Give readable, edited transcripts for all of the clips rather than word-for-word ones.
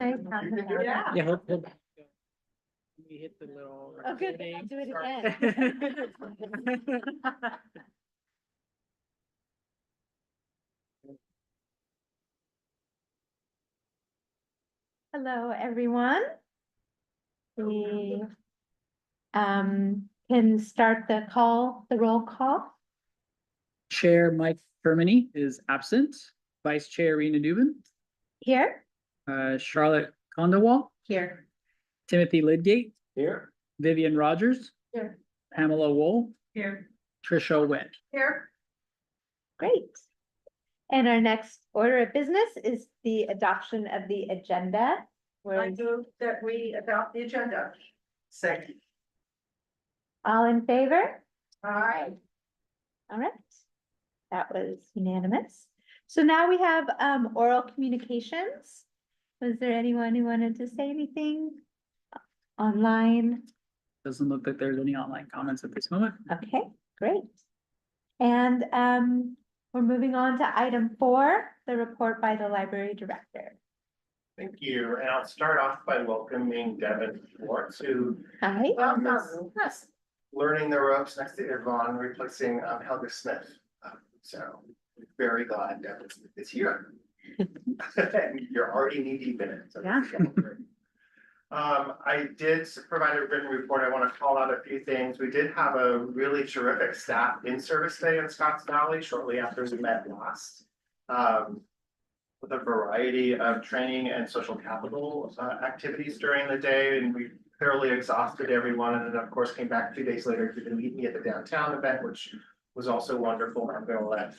Yeah. Yeah, hope. We hit the little. Oh, good. recording. Do it again. Hello, everyone. We can start the roll call. Chair Mike Fermini is absent. Vice Chair Rena Dubin. Here. Charlotte Condowall. Here. Timothy Lidgate. Here. Vivian Rogers. Here. Pamela Wool. Here. Trisha Wett. Here. Great. And our next order of business is the adoption of the agenda. I move that we adopt the agenda. Second. All in favor? Aye. All right. That was unanimous. So now we have oral communications. Was there anyone who wanted to say anything online? Doesn't look like there's any online comments at this moment. Okay, great. And we're moving on to item 4, the report by the library director. Thank you. And I'll start off by welcoming Devin Schwartz, who Hi. is learning the ropes next to Yvonne, replacing Helga Smith. So very glad Devin is here. And you're already knee deep in it. So Yeah. I did provide a written report. I want to call out a few things. We did have a really terrific staff in-service day in Scotts Valley shortly after we met last. With a variety of training and social capital activities during the day, and we thoroughly exhausted everyone. And then, of course, came back 2 days later to meet me at the downtown event, which was also wonderful. I'm going to let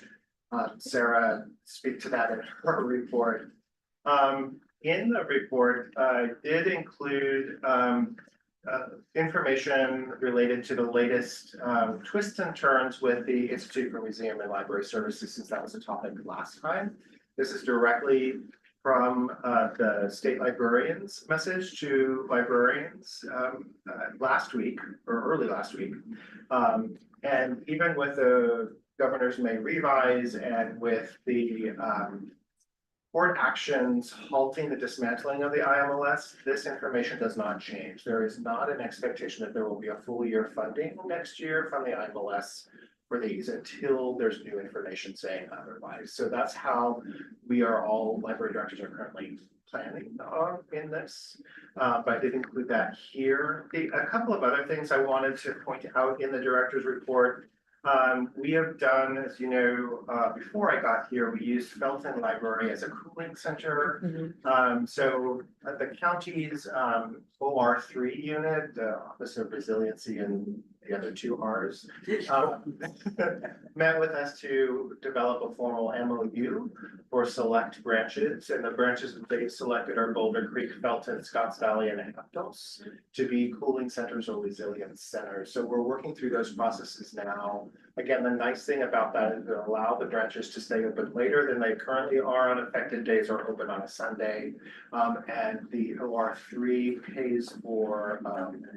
Sarah speak to that in her report. In the report, did include information related to the latest twists and turns with the Institute for Museum and Library Services, since that was a topic last time. This is directly from the state librarian's message to librarians last week or early last week. And even with the governor's May revise and with the board actions halting the dismantling of the IMLS, this information does not change. There is not an expectation that there will be a full year funding next year from the IMLS for these until there's new information saying otherwise. So that's how we are all library directors are currently planning in this. But I did include that here. A couple of other things I wanted to point out in the director's report. We have done, as you know, before I got here, we used Felton Library as a cooling center. So the county's OR3 unit, the Office of Resiliency and the other 2 R's, met with us to develop a formal MOU for select branches, and the branches that they've selected are Boulder Creek, Felton, Scotts Valley, and Aptos to be cooling centers or resilience centers. So we're working through those processes now. Again, the nice thing about that is it allow the branches to stay open later than they currently are on affected days or open on a Sunday. And the OR3 pays for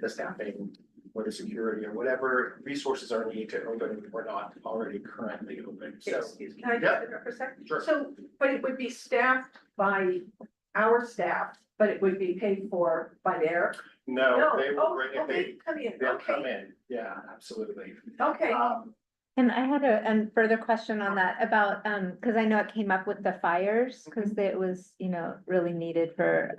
the staffing or the security or whatever resources are needed to open or not already currently open. So Can I just interrupt for a second? Sure. So, but it would be staffed by our staff, but it would be paid for by their. no, they will bring it. They come in, They'll come okay, in. Yeah, absolutely. okay. And I had a further question on that about, because I know it came up with the fires, because it was, really needed for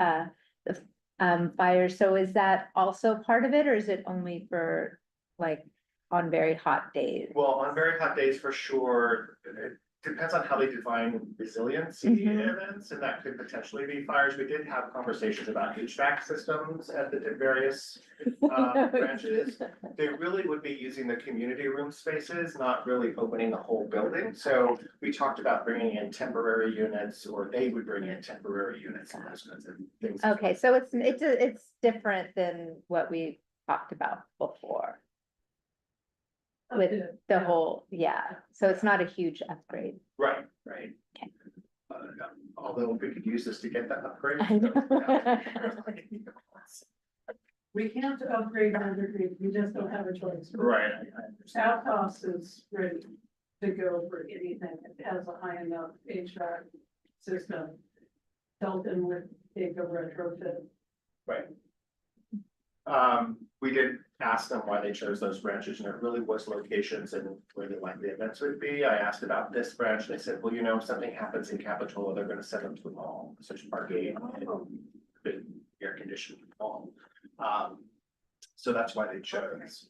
the fires. So is that also part of it, or is it only for like on very hot days? Well, on very hot days, for sure, it depends on how they define resiliency events, and that could potentially be fires. We did have conversations about HVAC systems at the various branches. They really would be using the community room spaces, not really opening the whole building. So we talked about bringing in temporary units, or they would bring in temporary units and those kinds of things. Okay, so it's different than what we talked about before. With the whole, so it's not a huge upgrade. Right. Okay. Although we could use this to get that upgrade. I know. We can't upgrade undergrade, we just don't have a choice. Right. Our cost is ready to go for anything that has a high enough HVAC system. Felton would take a retrofit. Right. We did ask them why they chose those branches, and it really was locations and where the likely events would be. I asked about this branch, they said, well, you know, if something happens in Capitola, they're gonna send them to the mall, such parking and the air conditioned mall. So that's why they chose.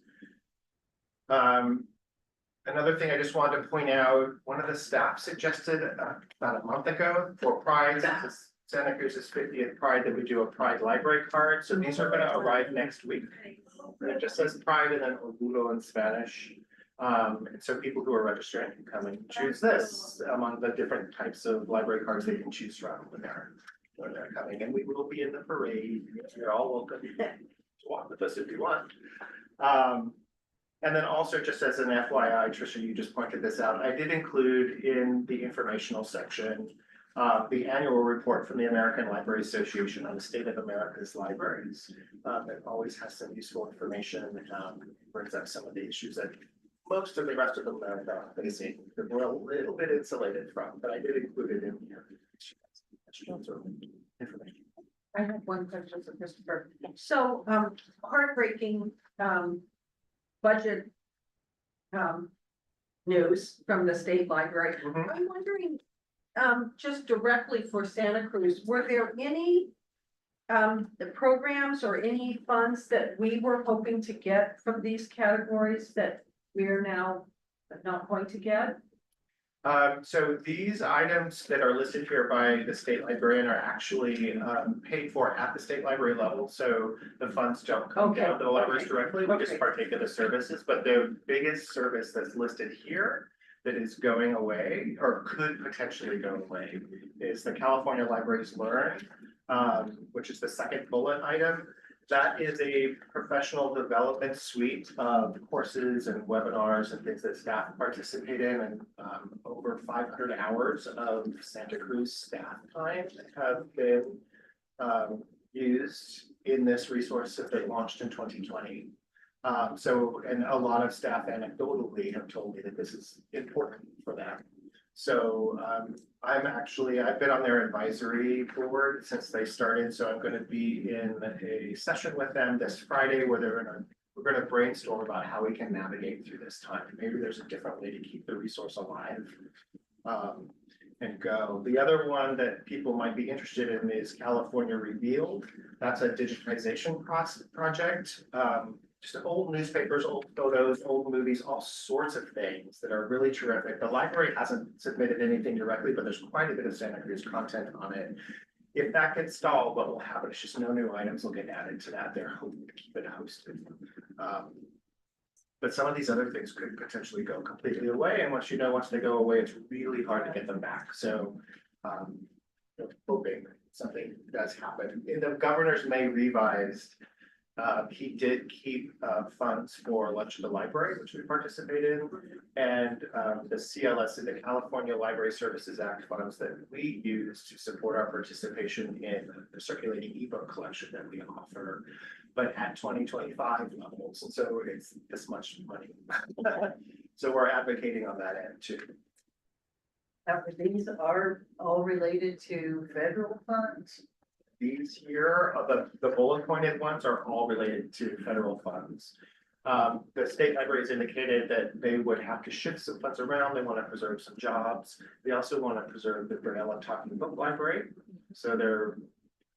Another thing I just wanted to point out, one of the staff suggested about a month ago for Pride, since it's Santa Cruz's 50th Pride, that we do a Pride library card. So these are gonna arrive next week. And it just says Pride and then Orgullo in Spanish. And so people who are registering can come and choose this among the different types of library cards they can choose from when they're coming. And we will be in the parade. You're all welcome to walk with us if you want. And then also, just as an FYI, Tricia, you just pointed this out, I did include in the informational section the annual report from the American Library Association on the state of America's libraries. It always has some useful information, brings up some of the issues that most of the rest of them are facing, that we're a little bit insulated from, but I did include it in here. Information. I have one question for Christopher. So, heartbreaking, budget, news from the state library. Mhm. I'm wondering, just directly for Santa Cruz, were there any the programs or any funds that we were hoping to get from these categories that we're now not going to get? So these items that are listed here by the state librarian are actually paid for at the state library level. So the funds don't come Okay, down to the libraries okay, directly, we just okay. partake of the services, but the biggest service that's listed here that is going away or could potentially go away is the California Libraries Learn, which is the second bullet item. That is a professional development suite of courses and webinars and things that staff participate in, and over 500 hours of Santa Cruz staff time have been used in this resource that they launched in 2020. So, and a lot of staff anecdotally have told me that this is important for them. So, I've been on their advisory board since they started, so I'm gonna be in a session with them this Friday where we're gonna brainstorm about how we can navigate through this time. Maybe there's a different way to keep the resource alive. And go. The other one that people might be interested in is California Revealed. That's a digitization project. Just old newspapers, old photos, old movies, all sorts of things that are really terrific. The library hasn't submitted anything directly, but there's quite a bit of Santa Cruz content on it. If that gets stalled, what will happen is just no new items will get added to that. They're hoping to keep it hosted. But some of these other things could potentially go completely away, and once they go away, it's really hard to get them back. So, hoping something does happen. In the governor's May revised, he did keep funds for Lunch at the Library, which we participated in, and the CLS, the California Library Services Act funds that we use to support our participation in the circulating ebook collection that we offer, but at 2025 levels, and so it's this much money. So we're advocating on that end too. These are all related to federal funds. These here, the bullet pointed ones are all related to federal funds. The state library has indicated that they would have to shift some funds around. They want to preserve some jobs. They also want to preserve the Brunella Talking Book Library. So they're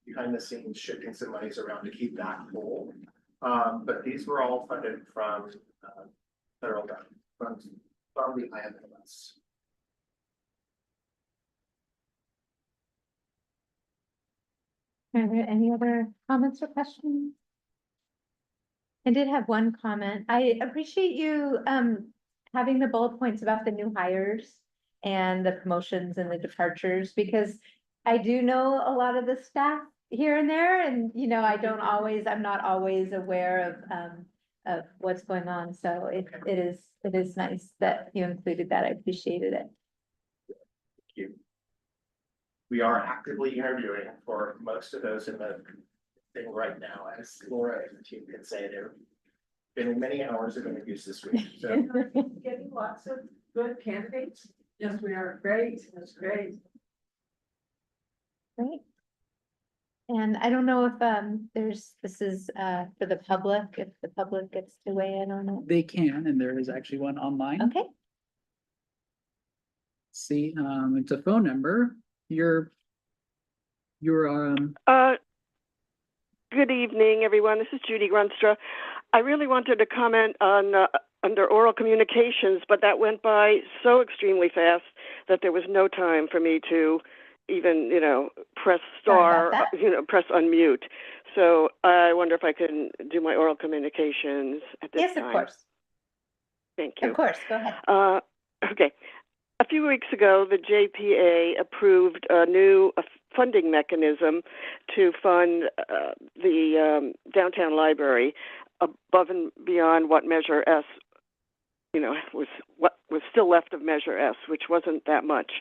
behind the scenes shifting some monies around to keep that whole. But these were all funded from federal funds from the IMLS. Are there any other comments or questions? I did have one comment. I appreciate you having the bullet points about the new hires and the promotions and the departures, because I do know a lot of the staff here and there, and you know, I'm not always aware of what's going on. So it is nice that you included that. I appreciated it. Thank you. We are actively interviewing for most of those in the thing right now, as Laura and the team can say. They're been many hours of interviews this week, so. Getting lots of good candidates. Yes, we are. Great, that's great. Great. And I don't know if this is for the public, if the public gets to weigh in on They can, and there is actually one online. it. Okay, See, it's a phone number. Your, Good evening, everyone. This is Judy Grunstra. I really wanted to comment on under oral communications, but that went by so extremely fast that there was no time for me to even, press Sorry star, about that. press unmute. So I wonder if I can do my oral communications at this yes, time. of course, Thank you. of course, go ahead. Okay. A few weeks ago, the JPA approved a new funding mechanism to fund the downtown library above and beyond what Measure S, was what was still left of Measure S, which wasn't that much.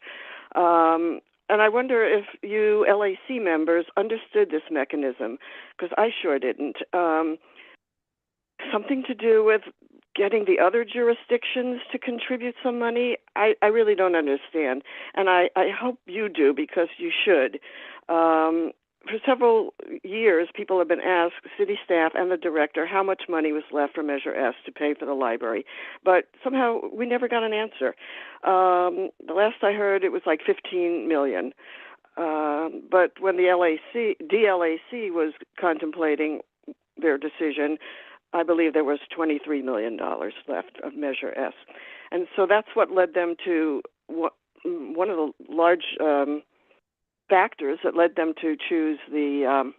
And I wonder if you LAC members understood this mechanism, because I sure didn't. Something to do with getting the other jurisdictions to contribute some money? I really don't understand. And I hope you do, because you should. For several years, people have been asked, city staff and the director, how much money was left for Measure S to pay for the library. But somehow we never got an answer. The last I heard, it was like $15 million. But when the DLAC was contemplating their decision, I believe there was $23 million left of Measure S. And so that's what led them to one of the large factors that led them to choose the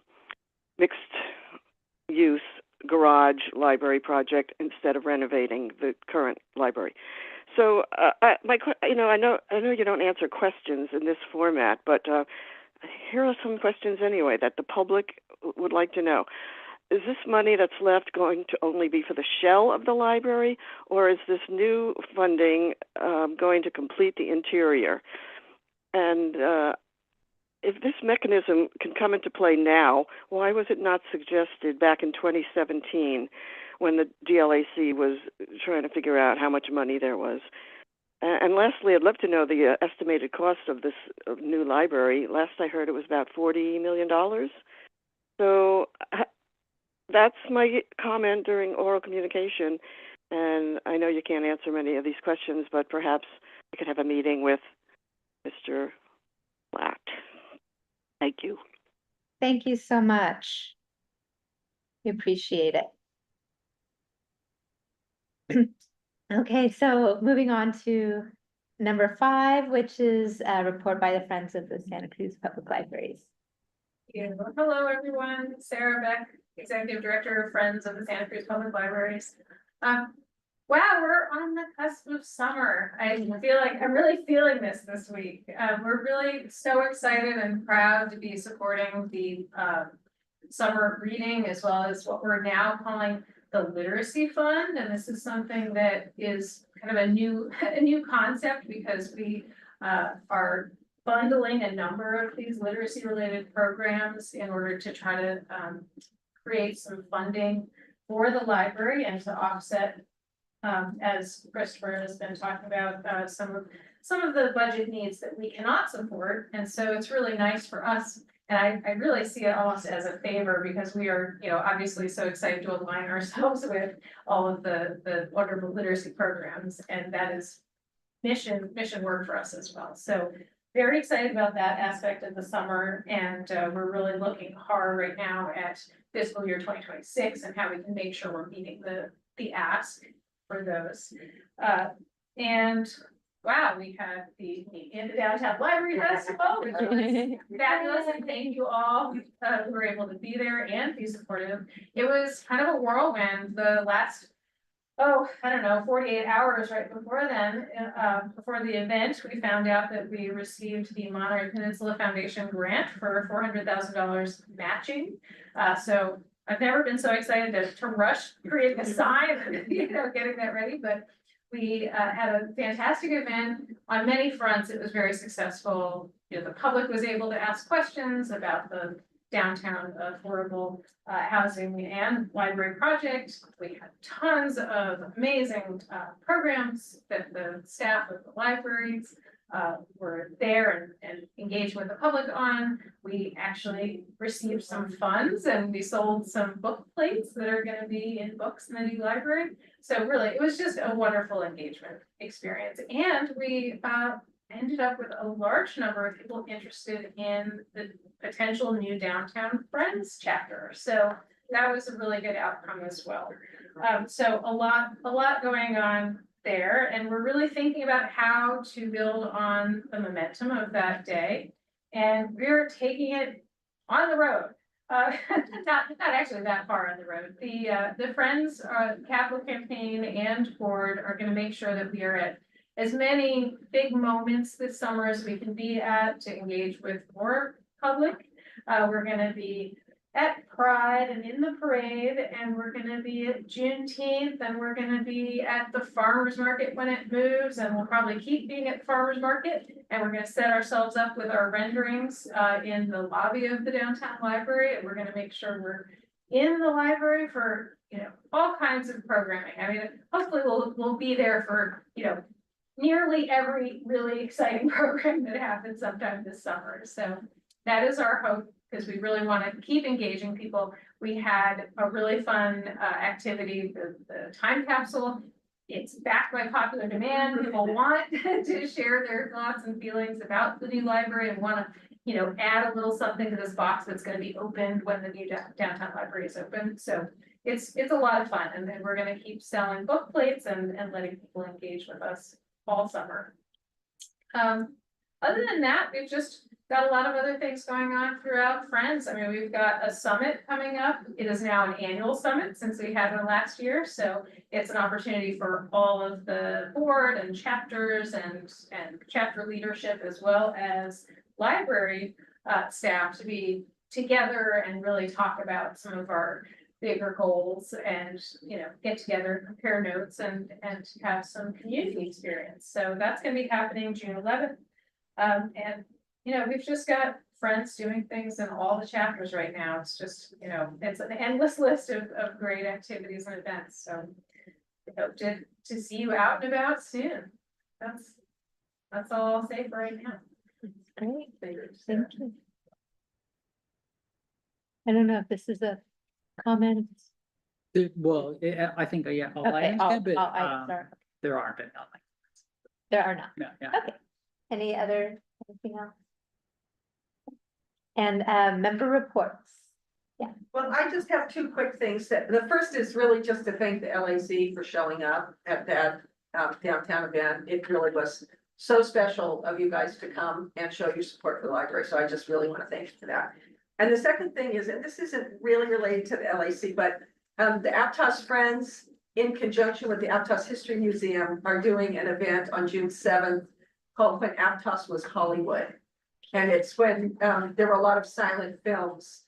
mixed-use garage library project instead of renovating the current library. So, I know you don't answer questions in this format, but here are some questions anyway that the public would like to know. Is this money that's left going to only be for the shell of the library, or is this new funding going to complete the interior? And if this mechanism can come into play now, why was it not suggested back in 2017 when the DLAC was trying to figure out how much money there was? And lastly, I'd love to know the estimated cost of this new library. Last I heard, it was about $40 million. So that's my comment during oral communication. And I know you can't answer many of these questions, but perhaps I could have a meeting with Mr. Blatt. Thank you. Thank you so much. We appreciate it. Okay, so moving on to number 5, which is a report by the Friends of the Santa Cruz Public Libraries. Yeah. Hello, everyone. Sarah Beck, Executive Director of Friends of the Santa Cruz Public Libraries. Wow, we're on the cusp of summer. I feel like I'm really feeling this week. We're really so excited and proud to be supporting the summer reading, as well as what we're now calling the Literacy Fund. And this is something that is kind of a new concept, because we are bundling a number of these literacy related programs in order to try to create some funding for the library and to offset, as Christopher has been talking about, some of the budget needs that we cannot support. And so it's really nice for us. And I really see it almost as a favor, because we are, obviously so excited to align ourselves with all of the wonderful literacy programs. And that is mission work for us as well. So very excited about that aspect of the summer. And we're really looking hard right now at fiscal year 2026 and how we can make sure we're meeting the ask for those. And wow, we had the Downtown Library Festival, which was fabulous, and thank you all who were able to be there and be supportive. It was kind of a whirlwind. The last, 48 hours right before then, before the event, we found out that we received the Monterey Peninsula Foundation grant for $400,000 matching. So I've never been so excited to rush creating a sign, getting that ready, but we had a fantastic event on many fronts. It was very successful. The public was able to ask questions about the downtown affordable housing and library project. We had tons of amazing programs that the staff of the libraries were there and engaged with the public on. We actually received some funds and we sold some book plates that are gonna be in books in the new library. So really, it was just a wonderful engagement experience. And we ended up with a large number of people interested in the potential new Downtown Friends chapter. So that was a really good outcome as well. So a lot going on there, and we're really thinking about how to build on the momentum of that day. And we're taking it on the road. Not actually that far on the road. The Friends, Capital Campaign and board are gonna make sure that we are at as many big moments this summer as we can be at to engage with more public. We're gonna be at Pride and in the parade, and we're gonna be at Juneteenth, and we're gonna be at the farmer's market when it moves, and we'll probably keep being at the farmer's market. And we're gonna set ourselves up with our renderings in the lobby of the downtown library, and we're gonna make sure we're in the library for, all kinds of programming. I mean, hopefully we'll be there for, nearly every really exciting program that happens sometime this summer. So that is our hope, because we really want to keep engaging people. We had a really fun activity, the time capsule. It's backed by popular demand. People want to share their thoughts and feelings about the new library and want to, add a little something to this box that's going to be opened when the new downtown library is open. So it's a lot of fun, and then we're going to keep selling book plates and letting people engage with us all summer. Other than that, we've just got a lot of other things going on throughout Friends. I mean, we've got a summit coming up. It is now an annual summit since we had one last year. So it's an opportunity for all of the board and chapters and chapter leadership, as well as library staff, to be together and really talk about some of our bigger goals and, get together, compare notes and have some community experience. So that's gonna be happening June 11th. And we've just got Friends doing things in all the chapters right now. It's just, it's an endless list of great activities and events. So I hope to see you out and about soon. That's all I'll say for right now. Great, thank you. I don't know if this is a comment. Well, I think, yeah, all Okay, items did, but, sorry. there aren't been, There are not. no, yeah. Okay. Anything else? And member reports. Well, I just have two quick things. The first is really just to thank the LAC for showing up at that downtown event. It really was so special of you guys to come and show your support for the library. So I just really want to thank you for that. And the second thing is, and this isn't really related to the LAC, but the Aptos Friends, in conjunction with the Aptos History Museum, are doing an event on June 7th called When Aptos Was Hollywood. And it's when there were a lot of silent films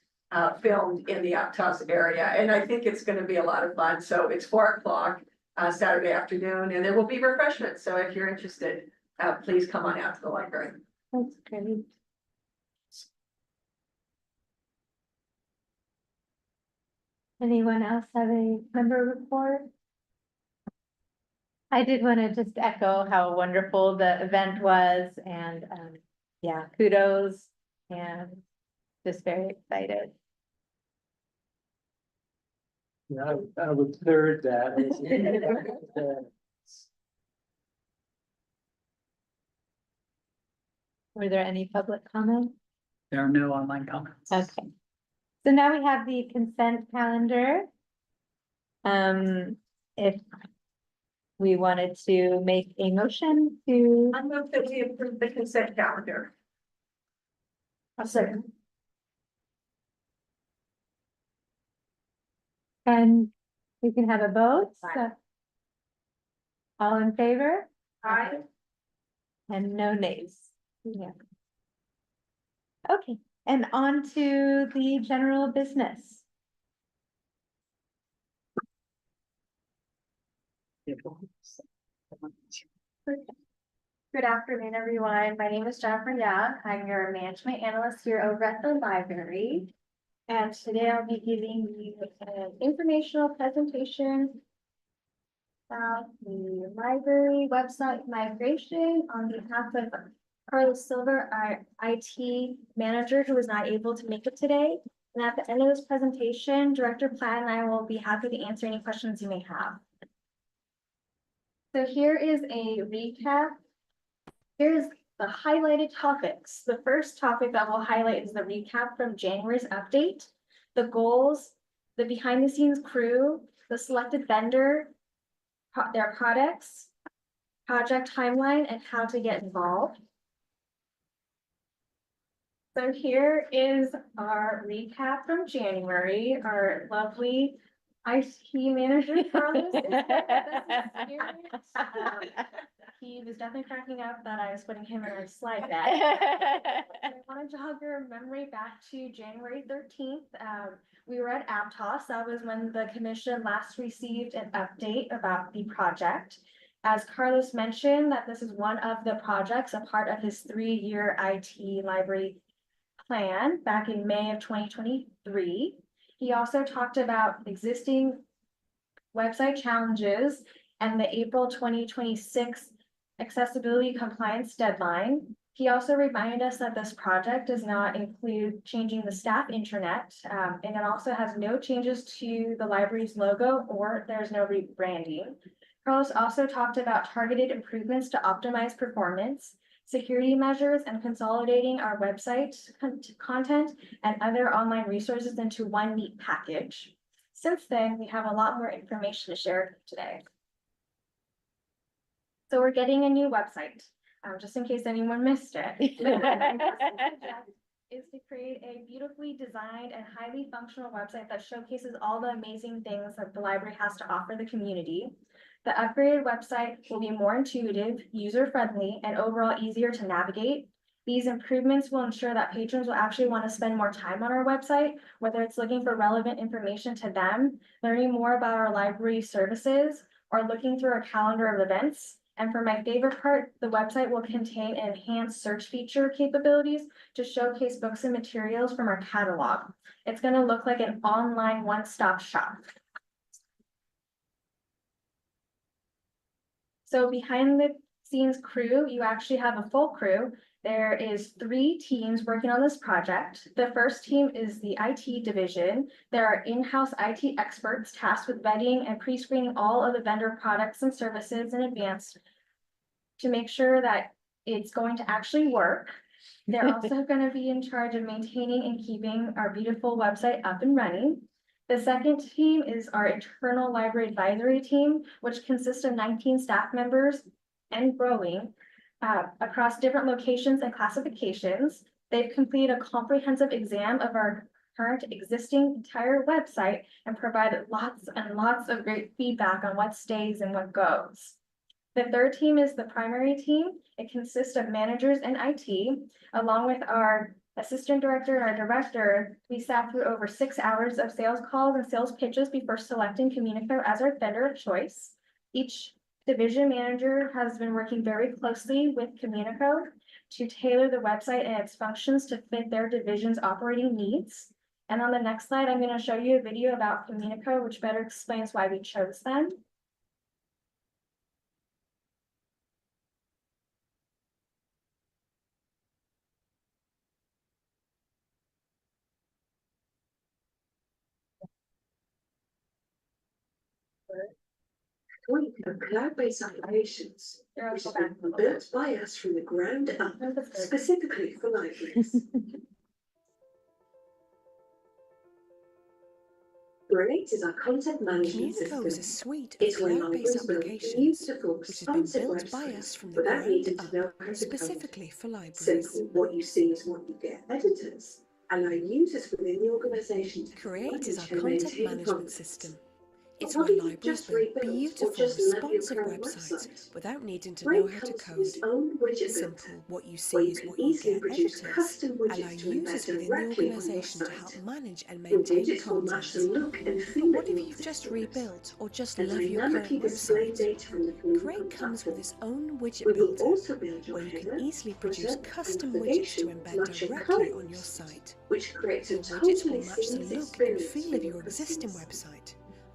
filmed in the Aptos area. And I think it's going to be a lot of fun. So it's 4:00 Saturday afternoon, and there will be refreshments. So if you're interested, please come on out to the library. That's great. Anyone else have a member report? I did want to just echo how wonderful the event was, and yeah, kudos, and just very excited. Yeah, I would third that. Were there any public comments? There are no online comments. Okay. So now we have the consent calendar. If we wanted to make a motion to, I move that we approve the consent calendar. A second. and we can have a vote. So, all in favor? Aye. And no nays. Yeah. Okay, and on to the general business. Good afternoon, everyone. My name is Jennifer Young. I'm your management analyst here over at the library. And today I'll be giving you an informational presentation about the library website migration on behalf of Carlos Silver, our IT manager, who was not able to make it today. And at the end of this presentation, Director Platt and I will be happy to answer any questions you may have. So here is a recap. Here's the highlighted topics. The first topic that we'll highlight is the recap from January's update, the goals, the behind the scenes crew, the selected vendor, their products, project timeline, and how to get involved. So here is our recap from January. Our lovely IT manager, Carlos, is here with us in spirit. He was definitely cracking up that I was putting him in our slide deck. I want to jog your memory back to January 13th. We were at Aptos. That was when the commission last received an update about the project. As Carlos mentioned, that this is one of the projects, a part of his 3-year IT library plan back in May of 2023. He also talked about existing website challenges and the April 2026 accessibility compliance deadline. He also reminded us that this project does not include changing the staff intranet, and it also has no changes to the library's logo, or there's no rebranding. Carlos also talked about targeted improvements to optimize performance, security measures, and consolidating our website content and other online resources into one neat package. Since then, we have a lot more information to share today. So we're getting a new website, just in case anyone missed it. Is to create a beautifully designed and highly functional website that showcases all the amazing things that the library has to offer the community. The upgraded website will be more intuitive, user-friendly, and overall easier to navigate. These improvements will ensure that patrons will actually want to spend more time on our website, whether it's looking for relevant information to them, learning more about our library services, or looking through our calendar of events. And for my favorite part, the website will contain enhanced search feature capabilities to showcase books and materials from our catalog. It's going to look like an online one-stop shop. So behind the scenes crew, you actually have a full crew. There is 3 teams working on this project. The first team is the IT division. There are in-house IT experts tasked with vetting and pre-screening all of the vendor products and services in advance to make sure that it's going to actually work. They're also going to be in charge of maintaining and keeping our beautiful website up and running. The second team is our internal library advisory team, which consists of 19 staff members and growing across different locations and classifications. They've completed a comprehensive exam of our current existing entire website and provided lots and lots of great feedback on what stays and what goes. The third team is the primary team. It consists of managers and IT, along with our assistant director and our director. We sat through over 6 hours of sales calls and sales pitches before selecting Communico as our vendor of choice. Each division manager has been working very closely with Communico to tailor the website and its functions to fit their division's operating needs. And on the next slide, I'm going to show you a video about Communico, which better explains why we chose them. We have cloud-based applications which have been built by us from the ground up, specifically for libraries. Create is our content management Communico system. is a suite of It's where cloud-based libraries build applications beautiful, which has been responsive built by us websites from the without ground needing to know up, how to code. specifically for libraries. Simple, what you see is what you get. Editors allow users within the organisation to Create is our manage and content maintain management content. system. But It's what where if you libraries just build rebuild or beautiful, just love your responsive current websites website? without needing to know Brave how to comes with code. its own widget Simple, builder, what you where see you is can what you easily get. produce Editors custom allow widgets to embed users within the directly on your organisation to help site. manage and The maintain widgets will match the content. look and But feel what of if your you've just existing website rebuilt or just and love your dynamically current display website? data from the Communico Create comes with platform. its own widget We will builder, also build your where you header, can easily produce footer, custom and widgets to navigation embed matching directly on your colours, site. which creates a Your widgets will totally match the seamless look and experience feel for of your your existing customers. website,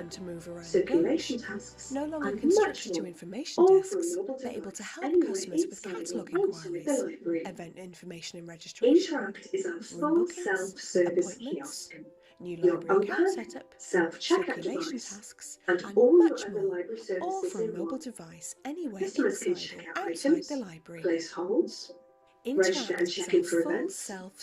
often to move around the circulation branch. tasks, No longer and constricted much to more, information all from a desks, mobile they're able to device help anywhere customers with inside or catalogue outside inquiries, the library. event information and registration, Interact is our room full bookings, self-service appointments, kiosk. new Your library account OPAC, setup, self-checkout circulation device, tasks, and and all your much other more, library all services from a in mobile one. device anywhere Customers can inside check or out outside items, the library. place holds, register and Interact check is in our for full events,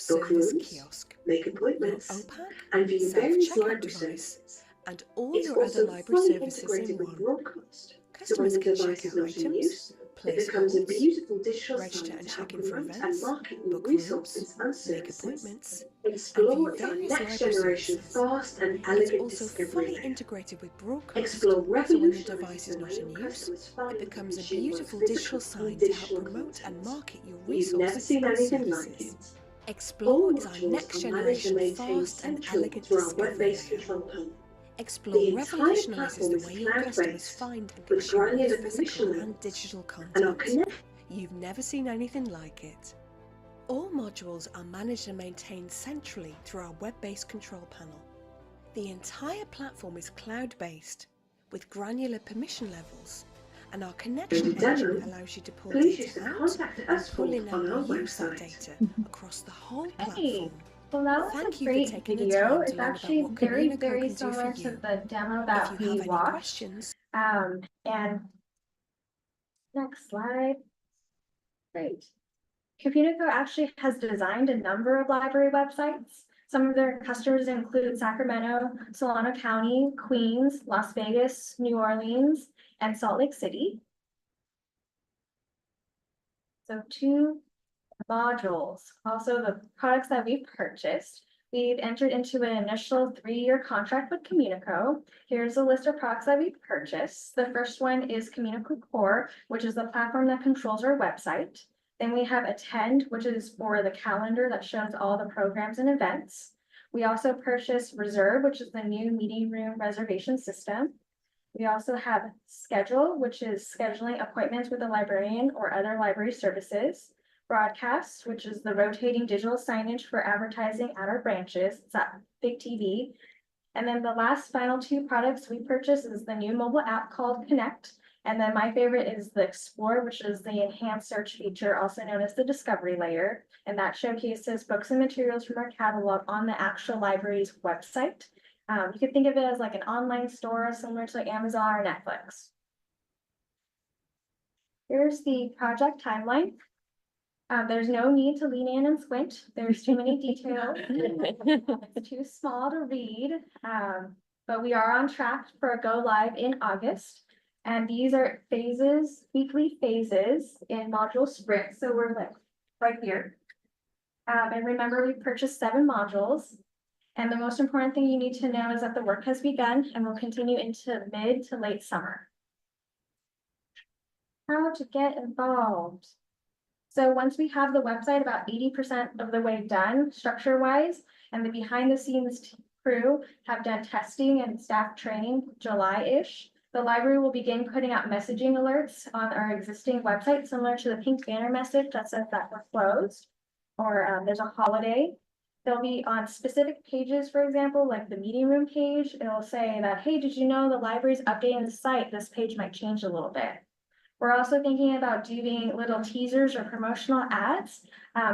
book self-service rooms, kiosk. make Your appointments, OPAC, and view various self-checkout library device, services. and all It's your other also library fully services integrated in with one. broadcast, so when Customers the can check device is out not in items, use, place becomes a holds, beautiful digital register sign and to help check in for promote and events, market your book rooms, resources and make services. appointments, and view Explore is our various next library generation services. fast and It's elegant also discovery fully layer. integrated with broadcast, Explore so when the device revolutionises is the not way in your use, customers it find becomes a and consume beautiful both digital physical and sign to help digital promote and content. market your You've never resources seen and anything like services. it. All Explore is our modules next are managed and generation maintained fast and centrally elegant through our discovery web-based layer. control panel. Explore The entire revolutionises platform the is way your customers cloud-based, find and with consume granular both permission physical and levels, digital and our content. You've never seen anything like it. All modules are managed and maintained centrally through our web-based control panel. The entire platform is cloud-based, with granular permission levels, and our connection engine allows you to pull please use data the out Contact and Us pull form in on our and use that website. data across the whole Hey, platform. well, that was Thank a you for great taking the video. time to It's learn about actually what very, Communico very can do for similar to you. the demo If that you we have any watched. questions, And next slide. Great. Communico actually has designed a number of library websites. Some of their customers include Sacramento, Solano County, Queens, Las Vegas, New Orleans, and Salt Lake City. So 2 modules, also the products that we've purchased. We've entered into an initial 3-year contract with Communico. Here's a list of products that we've purchased. The first one is Communico Core, which is the platform that controls our website. Then we have Attend, which is for the calendar that shows all the programs and events. We also purchased Reserve, which is the new meeting room reservation system. We also have Schedule, which is scheduling appointments with a librarian or other library services. Broadcast, which is the rotating digital signage for advertising at our branches. It's at Big TV. And then the last final 2 products we purchased is the new mobile app called Connect. And then my favorite is the Explore, which is the enhanced search feature, also known as the discovery layer. And that showcases books and materials from our catalog on the actual library's website. You could think of it as like an online store similar to like Amazon or Netflix. Here's the project timeline. There's no need to lean in and squint. There's too many details. It's too small to read. But we are on track for a go live in August. And these are phases, weekly phases in module sprints. So we're like right here. And remember, we purchased 7 modules. And the most important thing you need to know is that the work has begun and will continue into mid to late summer. How to get involved. So once we have the website about 80% of the way done, structure-wise, and the behind-the-scenes crew have done testing and staff training July-ish, the library will begin putting out messaging alerts on our existing website, similar to the pink banner message that says that we're closed, or there's a holiday. They'll be on specific pages, for example, like the meeting room page. It'll say that, hey, did you know the library's updating the site? This page might change a little bit. We're also thinking about doing little teasers or promotional ads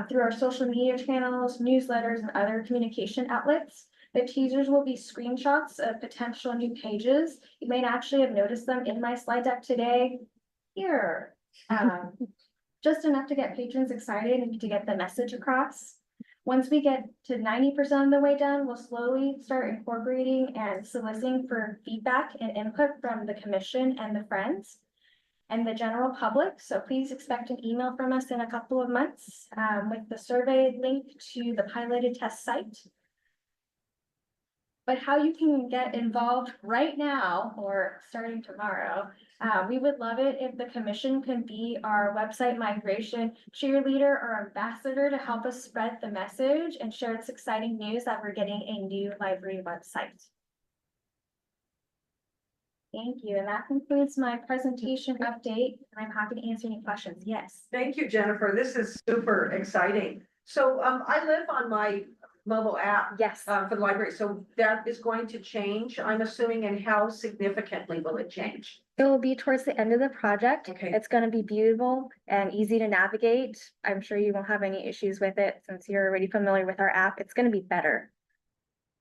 through our social media channels, newsletters, and other communication outlets. The teasers will be screenshots of potential new pages. You may actually have noticed them in my slide deck today. Here, just enough to get patrons excited and to get the message across. Once we get to 90% of the way done, we'll slowly start incorporating and soliciting for feedback and input from the commission and the friends and the general public. So please expect an email from us in a couple of months with the survey link to the piloted test site. But how you can get involved right now or starting tomorrow, we would love it if the commission can be our website migration cheerleader or ambassador to help us spread the message and share this exciting news that we're getting a new library website. Thank you, and that concludes my presentation update, and I'm happy to answer any questions. Yes. Thank you, Jennifer. This is super exciting. So I live on my mobile app Yes. for the library, so that is going to change, I'm assuming, and how significantly will it change? It will be towards the end of the project. Okay. It's going to be beautiful and easy to navigate. I'm sure you won't have any issues with it since you're already familiar with our app. It's going to be better.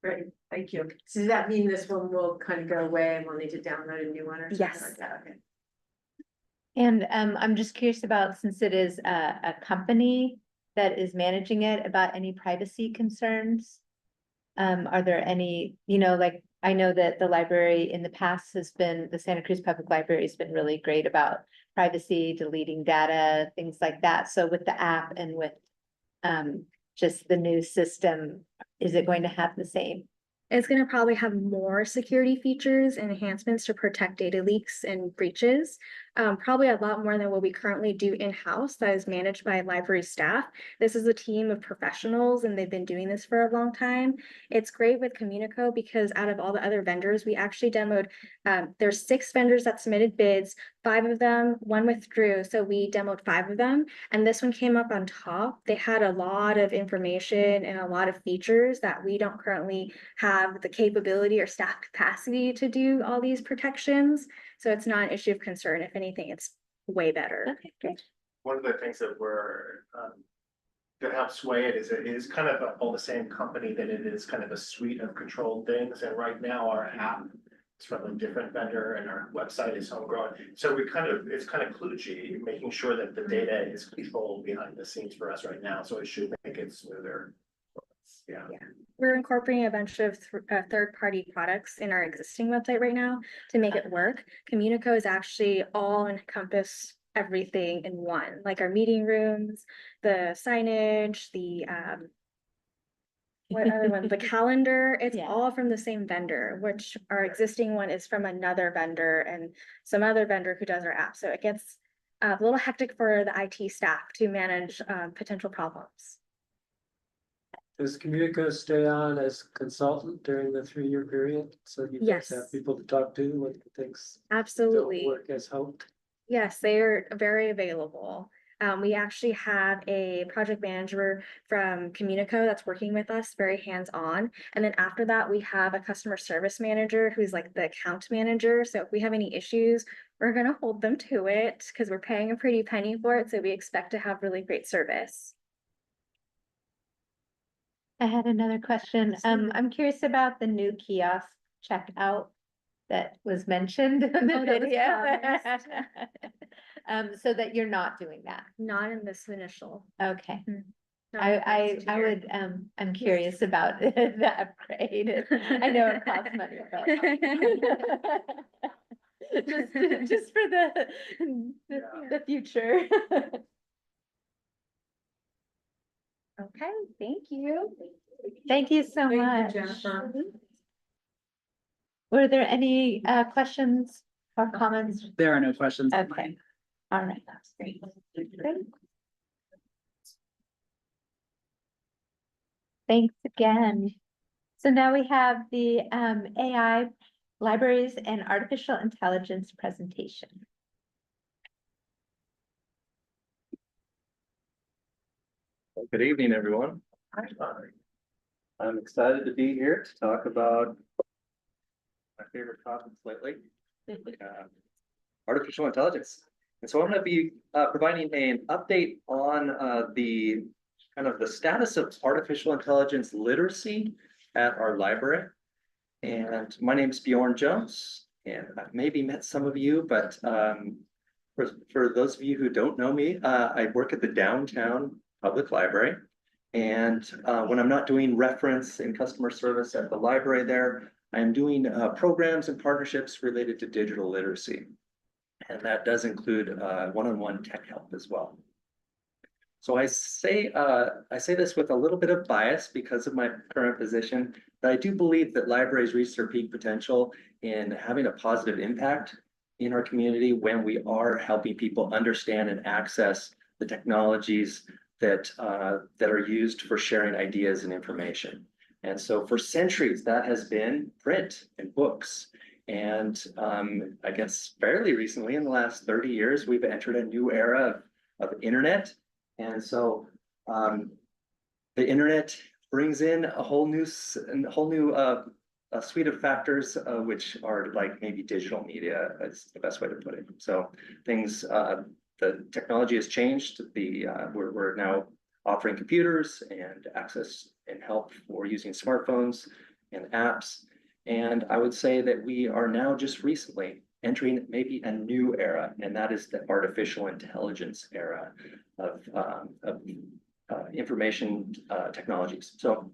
Great, thank you. So does that mean this one will kind of go away and we'll need to download a new one or something Yes. like that? Okay. And I'm just curious about, since it is a company that is managing it, about any privacy concerns? Are there any, you know, like, I know that the library in the past has been, the Santa Cruz Public Library has been really great about privacy, deleting data, things like that. So with the app and with just the new system, is it going to have the same? It's gonna probably have more security features and enhancements to protect data leaks and breaches. Probably a lot more than what we currently do in-house that is managed by library staff. This is a team of professionals and they've been doing this for a long time. It's great with Communico because out of all the other vendors, we actually demoed, there's 6 vendors that submitted bids, 5 of them, 1 withdrew, so we demoed 5 of them. And this one came up on top. They had a lot of information and a lot of features that we don't currently have the capability or staff capacity to do all these protections. So it's not an issue of concern. If anything, it's way better. Okay, great. One of the things that we're, that helps sway it is kind of all the same company that it is kind of a suite of controlled things. And right now our app is from a different vendor and our website is homegrown. So it's kind of kludgy, making sure that the data is controlled behind the scenes for us right now. So it should make it smoother. Yeah. We're incorporating a bunch of third-party products in our existing website right now to make it work. Communico is actually all encompass everything in one, like our meeting rooms, the signage, the what other one? The calendar. It's Yeah. all from the same vendor, which our existing one is from another vendor and some other vendor who does our app. So it gets a little hectic for the IT staff to manage potential problems. Does Communico stay on as consultant during the 3-year period? So you guys Yes. have people to talk to when things don't Absolutely. work as hoped? Yes, they are very available. We actually have a project manager from Communico that's working with us, very hands-on. And then after that, we have a customer service manager who's like the account manager. So if we have any issues, we're gonna hold them to it because we're paying a pretty penny for it. So we expect to have really great service. I had another question. I'm curious about the new kiosk checkout that was mentioned in the Oh, that was video. promised. So that you're not doing that. Not in this initial. Okay. not I in this I tier. would, I'm curious about the upgrade. I know it costs money, but just for the future. Okay, thank you. Thank you so Thank you, much. Jennifer. Were there any questions or comments? There are no questions. Okay, all right, that's great. Great. Thanks again. So now we have the AI libraries and artificial intelligence presentation. Good evening, everyone. I'm excited to be here to talk about my favorite topics lately, artificial intelligence. And so I'm going to be providing an update on the kind of the status of artificial intelligence literacy at our library. And my name is Bjorn Jones, and I've maybe met some of you, but for those of you who don't know me, I work at the downtown public library. And when I'm not doing reference and customer service at the library there, I'm doing programs and partnerships related to digital literacy. And that does include one-on-one tech help as well. So I say this with a little bit of bias because of my current position, but I do believe that libraries reach their peak potential in having a positive impact in our community when we are helping people understand and access the technologies that are used for sharing ideas and information. And so for centuries, that has been print and books. And I guess fairly recently, in the last 30 years, we've entered a new era of internet. And so the internet brings in a whole new suite of factors, which are like maybe digital media is the best way to put it. So things, the technology has changed. We're now offering computers and access and help for using smartphones and apps. And I would say that we are now just recently entering maybe a new era, and that is the artificial intelligence era of information technologies. So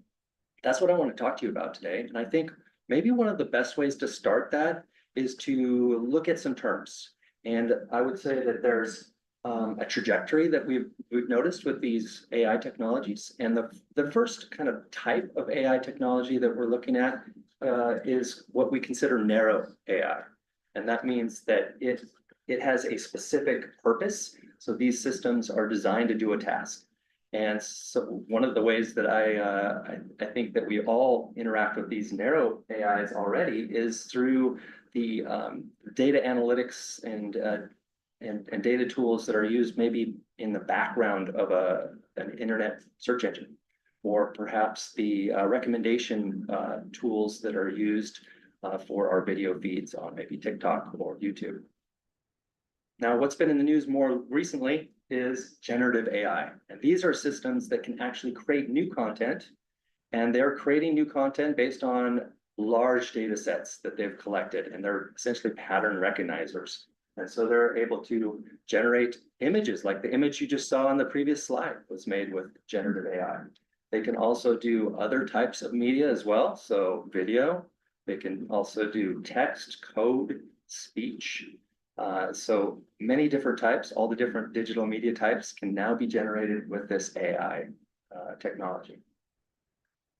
that's what I want to talk to you about today. And I think maybe one of the best ways to start that is to look at some terms. And I would say that there's a trajectory that we've noticed with these AI technologies. And the first kind of type of AI technology that we're looking at is what we consider narrow AI. And that means that it has a specific purpose. So these systems are designed to do a task. And so one of the ways that I think that we all interact with these narrow AIs already is through the data analytics and data tools that are used maybe in the background of an internet search engine, or perhaps the recommendation tools that are used for our video feeds on maybe TikTok or YouTube. Now, what's been in the news more recently is generative AI. And these are systems that can actually create new content. And they're creating new content based on large data sets that they've collected. And they're essentially pattern recognizers. And so they're able to generate images, like the image you just saw on the previous slide was made with generative AI. They can also do other types of media as well. So video, they can also do text, code, speech. So many different types, all the different digital media types can now be generated with this AI technology.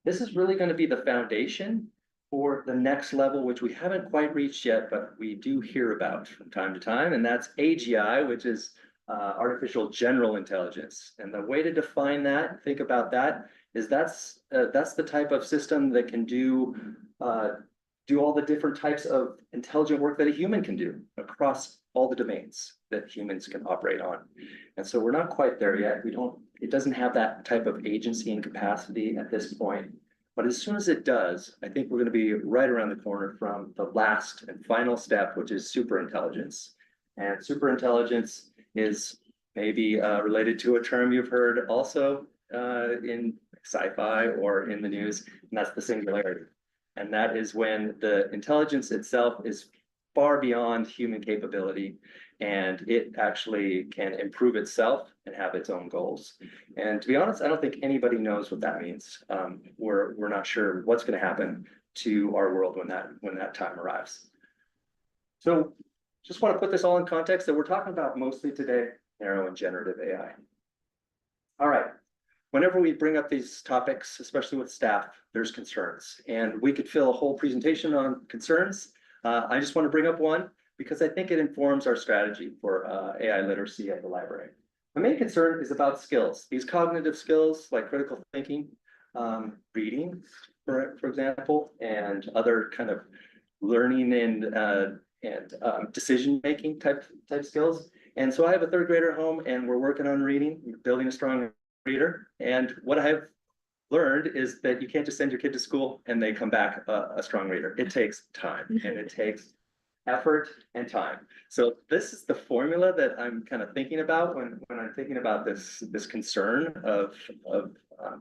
This is really going to be the foundation for the next level, which we haven't quite reached yet, but we do hear about from time to time, and that's AGI, which is artificial general intelligence. And the way to define that, think about that, is that's the type of system that can do all the different types of intelligent work that a human can do across all the domains that humans can operate on. And so we're not quite there yet. It doesn't have that type of agency and capacity at this point. But as soon as it does, I think we're going to be right around the corner from the last and final step, which is superintelligence. And superintelligence is maybe related to a term you've heard also in sci-fi or in the news, and that's the singularity. And that is when the intelligence itself is far beyond human capability, and it actually can improve itself and have its own goals. And to be honest, I don't think anybody knows what that means. We're not sure what's going to happen to our world when that time arrives. So just want to put this all in context that we're talking about mostly today, narrow and generative AI. All right. Whenever we bring up these topics, especially with staff, there's concerns, and we could fill a whole presentation on concerns. I just want to bring up one because I think it informs our strategy for AI literacy at the library. The main concern is about skills, these cognitive skills like critical thinking, reading, for example, and other kind of learning and decision-making type skills. And so I have a third grader at home, and we're working on reading, building a strong reader. And what I've learned is that you can't just send your kid to school and they come back a strong reader. It takes time, and it takes effort and time. So this is the formula that I'm kind of thinking about when I'm thinking about this concern of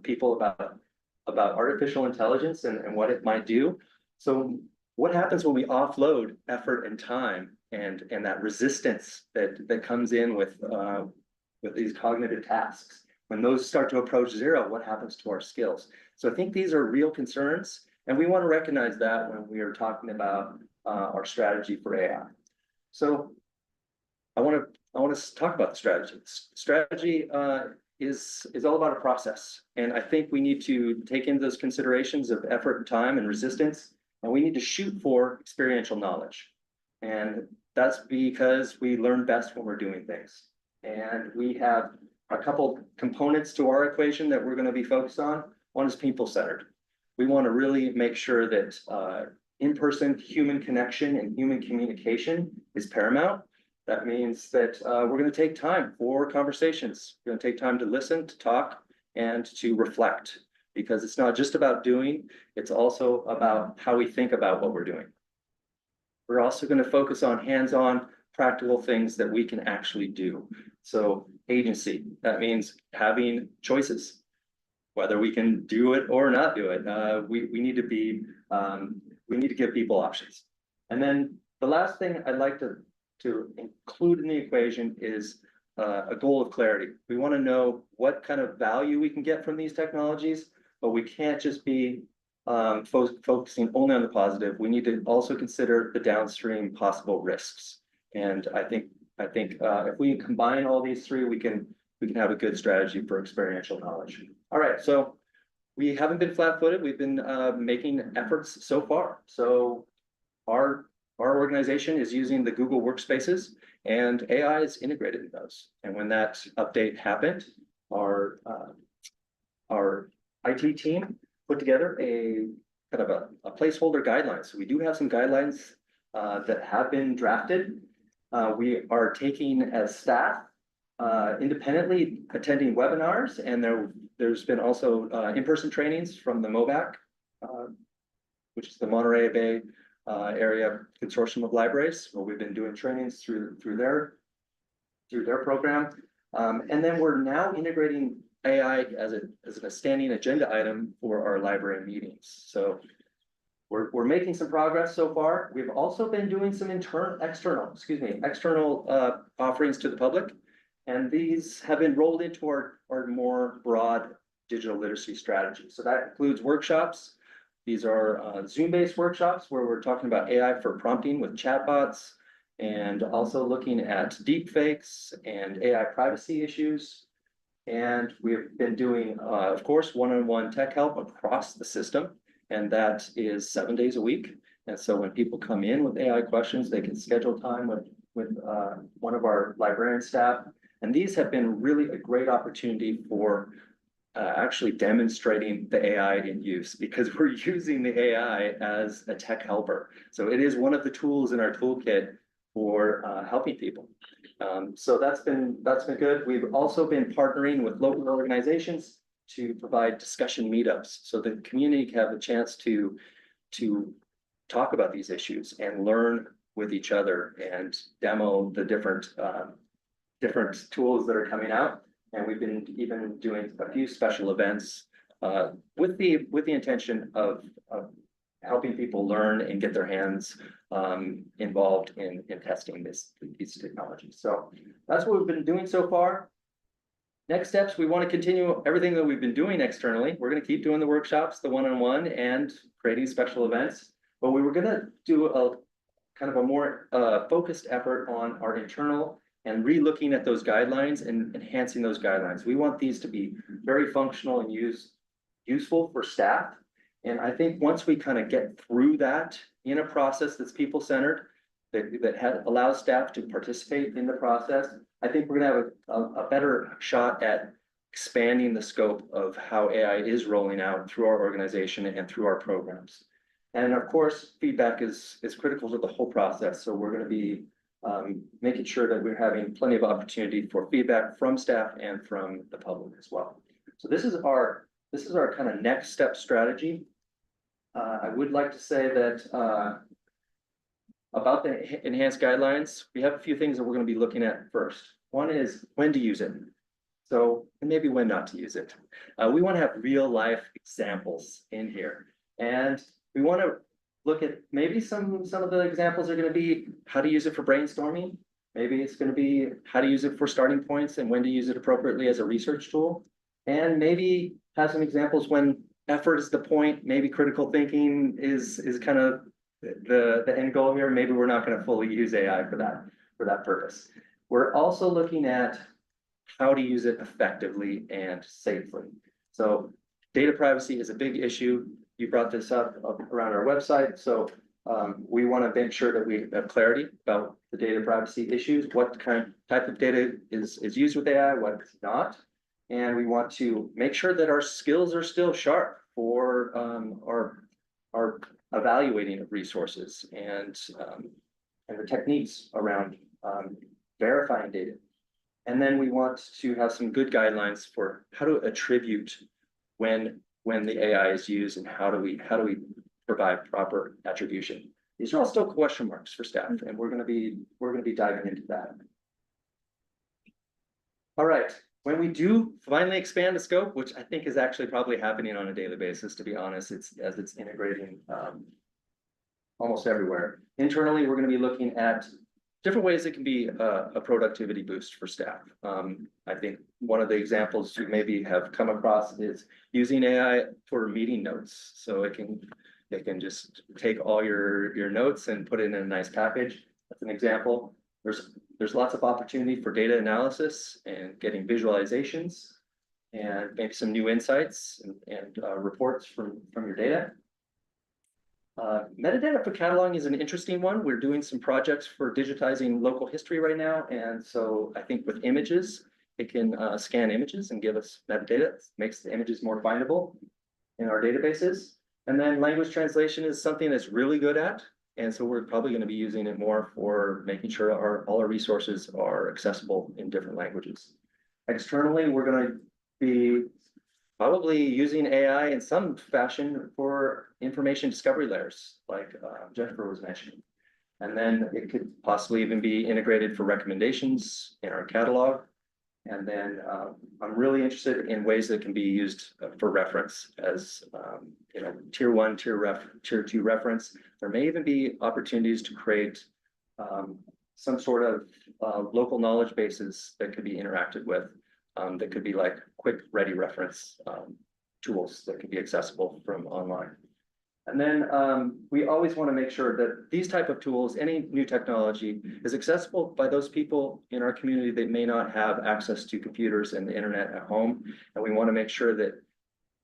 people about artificial intelligence and what it might do. So what happens when we offload effort and time and that resistance that comes in with these cognitive tasks? When those start to approach zero, what happens to our skills? So I think these are real concerns, and we want to recognize that when we are talking about our strategy for AI. So I want to talk about the strategy. Strategy is all about a process, and I think we need to take into those considerations of effort and time and resistance, and we need to shoot for experiential knowledge. And that's because we learn best when we're doing things. And we have a couple components to our equation that we're going to be focused on. One is people-centered. We want to really make sure that in-person human connection and human communication is paramount. That means that we're going to take time for conversations. We're going to take time to listen, to talk, and to reflect, because it's not just about doing, it's also about how we think about what we're doing. We're also going to focus on hands-on practical things that we can actually do. So agency, that means having choices, whether we can do it or not do it. We need to be, we need to give people options. And then the last thing I'd like to include in the equation is a goal of clarity. We want to know what kind of value we can get from these technologies, but we can't just be focusing only on the positive. We need to also consider the downstream possible risks. And I think if we combine all these three, we can have a good strategy for experiential knowledge. All right, so we haven't been flat-footed. We've been making efforts so far. So our organization is using the Google Workspaces, and AI is integrated in those. And when that update happened, our IT team put together a kind of a placeholder guidelines. So we do have some guidelines that have been drafted. We are taking as staff independently attending webinars, and there's been also in-person trainings from the MOBAC, which is the Monterey Bay Area Consortium of Libraries, where we've been doing trainings through their program. And then we're now integrating AI as a standing agenda item for our library meetings. So we're making some progress so far. We've also been doing some external offerings to the public. And these have been rolled into our more broad digital literacy strategy. So that includes workshops. These are Zoom-based workshops where we're talking about AI for prompting with chatbots, and also looking at deepfakes and AI privacy issues. And we've been doing, of course, one-on-one tech help across the system, and that is 7 days a week. And so when people come in with AI questions, they can schedule time with one of our librarian staff. And these have been really a great opportunity for actually demonstrating the AI in use, because we're using the AI as a tech helper. So it is one of the tools in our toolkit for helping people. So that's been good. We've also been partnering with local organizations to provide discussion meetups, so the community can have a chance to talk about these issues and learn with each other and demo the different tools that are coming out. And we've been even doing a few special events with the intention of helping people learn and get their hands involved in testing these technologies. So that's what we've been doing so far. Next steps, we want to continue everything that we've been doing externally. We're going to keep doing the workshops, the one-on-one, and creating special events. But we were going to do a kind of a more focused effort on our internal and re-looking at those guidelines and enhancing those guidelines. We want these to be very functional and useful for staff. And I think once we kind of get through that in a process that's people-centered, that allows staff to participate in the process, I think we're gonna have a better shot at expanding the scope of how AI is rolling out through our organization and through our programs. And of course, feedback is critical to the whole process. So we're gonna be making sure that we're having plenty of opportunity for feedback from staff and from the public as well. So this is our kind of next step strategy. I would like to say that about the enhanced guidelines, we have a few things that we're going to be looking at first. One is when to use it. So, and maybe when not to use it. We want to have real life examples in here. And we want to look at maybe some of the examples are going to be how to use it for brainstorming. Maybe it's going to be how to use it for starting points and when to use it appropriately as a research tool. And maybe have some examples when effort is the point, maybe critical thinking is kind of the end goal here. Maybe we're not going to fully use AI for that purpose. We're also looking at how to use it effectively and safely. So data privacy is a big issue. You brought this up around our website. So we want to make sure that we have clarity about the data privacy issues, what type of data is used with AI, what's not. And we want to make sure that our skills are still sharp for our evaluating of resources and the techniques around verifying data. And then we want to have some good guidelines for how to attribute when the AI is used and how do we provide proper attribution. These are all still question marks for staff, and we're going to be diving into that. All right. When we do finally expand the scope, which I think is actually probably happening on a daily basis, to be honest, as it's integrating almost everywhere. Internally, we're going to be looking at different ways it can be a productivity boost for staff. I think one of the examples you maybe have come across is using AI for meeting notes. So it can just take all your notes and put it in a nice package. That's an example. There's lots of opportunity for data analysis and getting visualizations and maybe some new insights and reports from your data. Metadata for cataloging is an interesting one. We're doing some projects for digitizing local history right now. And so I think with images, it can scan images and give us metadata. It makes the images more findable in our databases. And then language translation is something that's really good at. And so we're probably going to be using it more for making sure all our resources are accessible in different languages. Externally, we're going to be probably using AI in some fashion for information discovery layers, like Jennifer was mentioning. And then it could possibly even be integrated for recommendations in our catalog. And then I'm really interested in ways that can be used for reference as tier 1, tier 2 reference. There may even be opportunities to create some sort of local knowledge bases that could be interacted with. That could be like quick ready reference tools that can be accessible from online. And then we always want to make sure that these type of tools, any new technology, is accessible by those people in our community that may not have access to computers and the internet at home. And we want to make sure that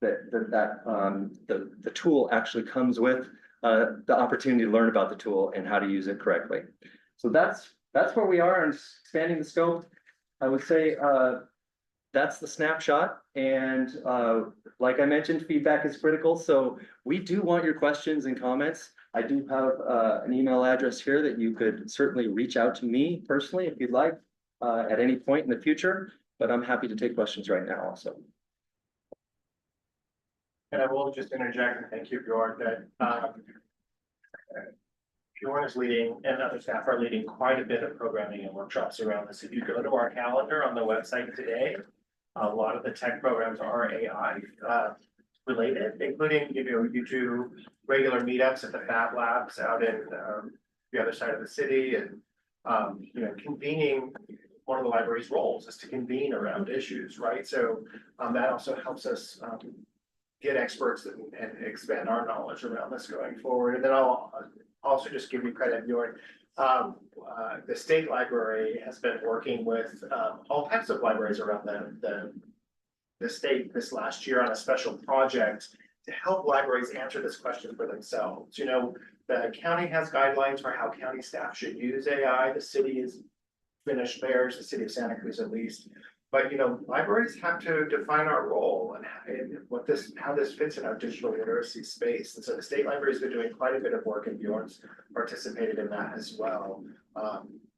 the tool actually comes with the opportunity to learn about the tool and how to use it correctly. So that's where we are in expanding the scope. I would say that's the snapshot. And like I mentioned, feedback is critical. So we do want your questions and comments. I do have an email address here that you could certainly reach out to me personally if you'd like at any point in the future, but I'm happy to take questions right now also. And I will just interject and thank you, Bjorn, that Bjorn is leading and other staff are leading quite a bit of programming and workshops around this. If you go to our calendar on the website today, a lot of the tech programs are AI related, including, you do regular meetups at the Fab Labs out in the other side of the city, and convening. One of the library's roles is to convene around issues, right? So that also helps us get experts and expand our knowledge around this going forward. And then I'll also just give you credit, Bjorn. The state library has been working with all types of libraries around the state this last year on a special project to help libraries answer this question for themselves. The county has guidelines for how county staff should use AI. The city has finished theirs, the city of Santa Cruz at least. But libraries have to define our role and how this fits in our digital literacy space. And so the state library has been doing quite a bit of work, and Bjorn's participated in that as well.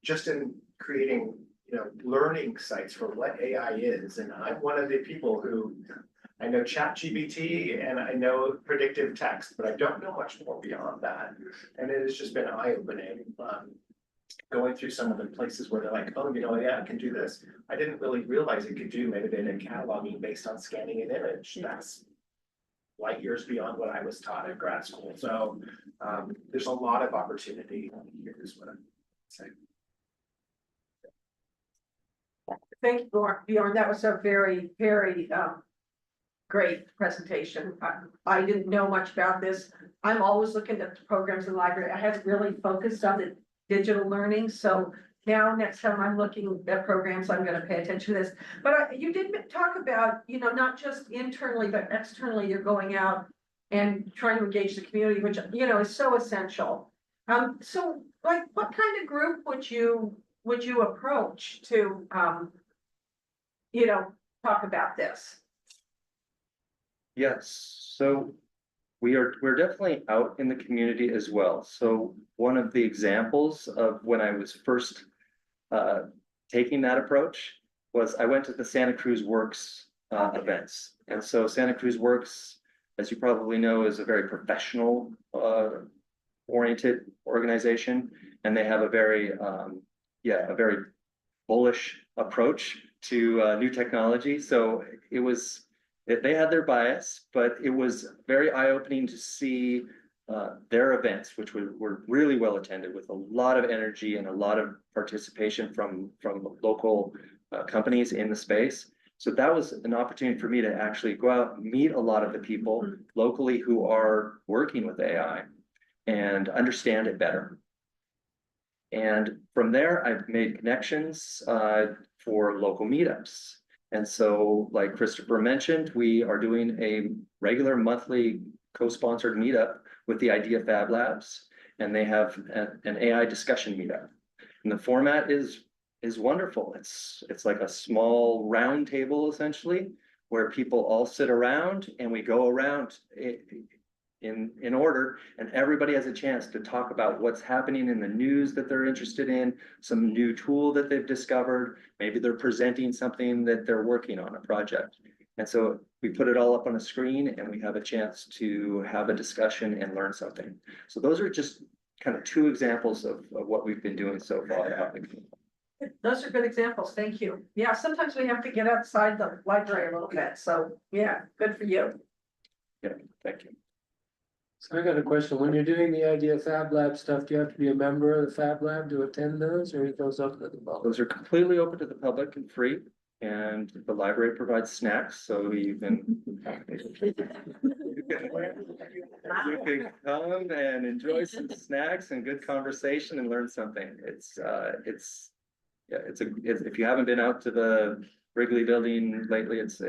Just in creating learning sites for what AI is. And I'm one of the people who I know ChatGPT and I know predictive text, but I don't know much more beyond that. And it has just been eye-opening. Going through some of the places where they're like, oh, yeah, I can do this. I didn't really realize it could do metadata and cataloging based on scanning an image. That's light years beyond what I was taught in grad school. So there's a lot of opportunity here is what I'm saying. Thank you, Bjorn. That was a very, very great presentation. I didn't know much about this. I'm always looking at the programs in the library. I haven't really focused on the digital learning. So now next time I'm looking at programs, I'm going to pay attention to this. But you did talk about, not just internally, but externally, you're going out and trying to engage the community, which, is so essential. So like what kind of group would you approach to, talk about this? Yes, so we're definitely out in the community as well. So one of the examples of when I was first taking that approach was I went to the Santa Cruz Works events. And so Santa Cruz Works, as you probably know, is a very professional oriented organization, and they have a very bullish approach to new technology. So they had their bias, but it was very eye-opening to see their events, which were really well attended with a lot of energy and a lot of participation from local companies in the space. So that was an opportunity for me to actually go out, meet a lot of the people locally who are working with AI and understand it better. And from there, I've made connections for local meetups. And so, like Christopher mentioned, we are doing a regular monthly co-sponsored meetup with the Idea Fab Labs, and they have an AI discussion meetup. And the format is wonderful. It's like a small round table essentially, where people all sit around and we go around in order, and everybody has a chance to talk about what's happening in the news that they're interested in, some new tool that they've discovered, maybe they're presenting something that they're working on, a project. And so we put it all up on a screen and we have a chance to have a discussion and learn something. So those are just kind of two examples of what we've been doing so far. Those are good examples, thank you. Yeah, sometimes we have to get outside the library a little bit, so yeah, good for you. Yeah, thank you. So I got a question. When you're doing the Idea Fab Lab stuff, do you have to be a member of the Fab Lab to attend those, or it goes up to the public? Those are completely open to the public and free, and the library provides snacks, so you can come and enjoy some snacks and good conversation and learn something. If you haven't been out to the Wrigley Building lately, it's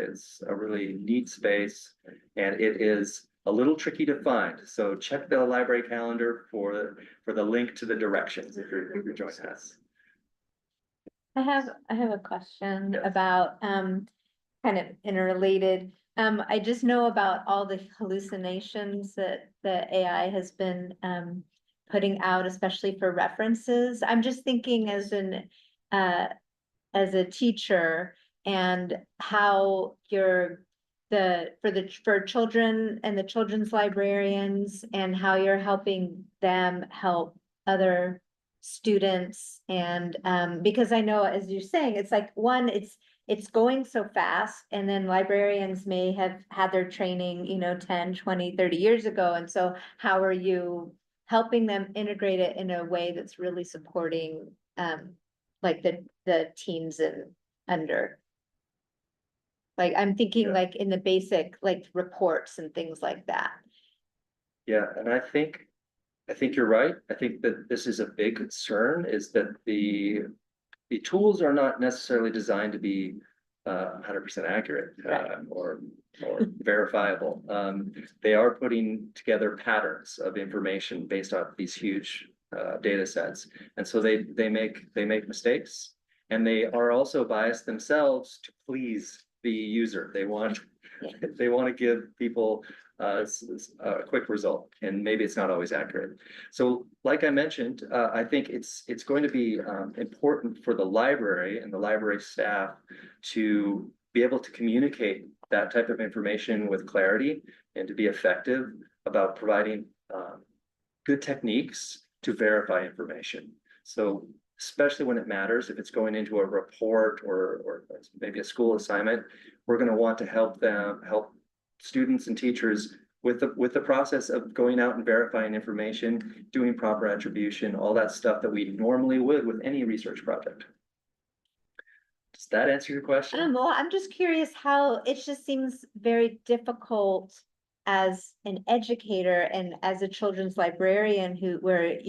a really neat space, and it is a little tricky to find. So check the library calendar for the link to the directions if you're joining us. I have a question Yes. about, kind of interrelated. I just know about all the hallucinations that the AI has been, putting out, especially for references. I'm just thinking as a teacher, and how for children and the children's librarians, and how you're helping them help other students. And because I know, as you're saying, it's like it's going so fast, and then librarians may have had their training, 10, 20, 30 years ago. And so how are you helping them integrate it in a way that's really supporting like the teams and under? Like, I'm thinking like in the basic, like reports and things like that. Yeah, and I think you're right. I think that this is a big concern, is that the tools are not necessarily designed to be 100% accurate or verifiable. They are putting together patterns of information based off these huge data sets, and so they make mistakes, and they are also biased themselves to please the user. They want to give people a quick result, and maybe it's not always accurate. So like I mentioned, I think it's going to be important for the library and the library staff to be able to communicate that type of information with clarity, and to be effective about providing good techniques to verify information. So especially when it matters, if it's going into a report or maybe a school assignment, we're going to want to help students and teachers with the process of going out and verifying information, doing proper attribution, all that stuff that we normally would with any research project. Does that answer your question? Well, I'm just curious how it just seems very difficult as an educator and as a children's librarian where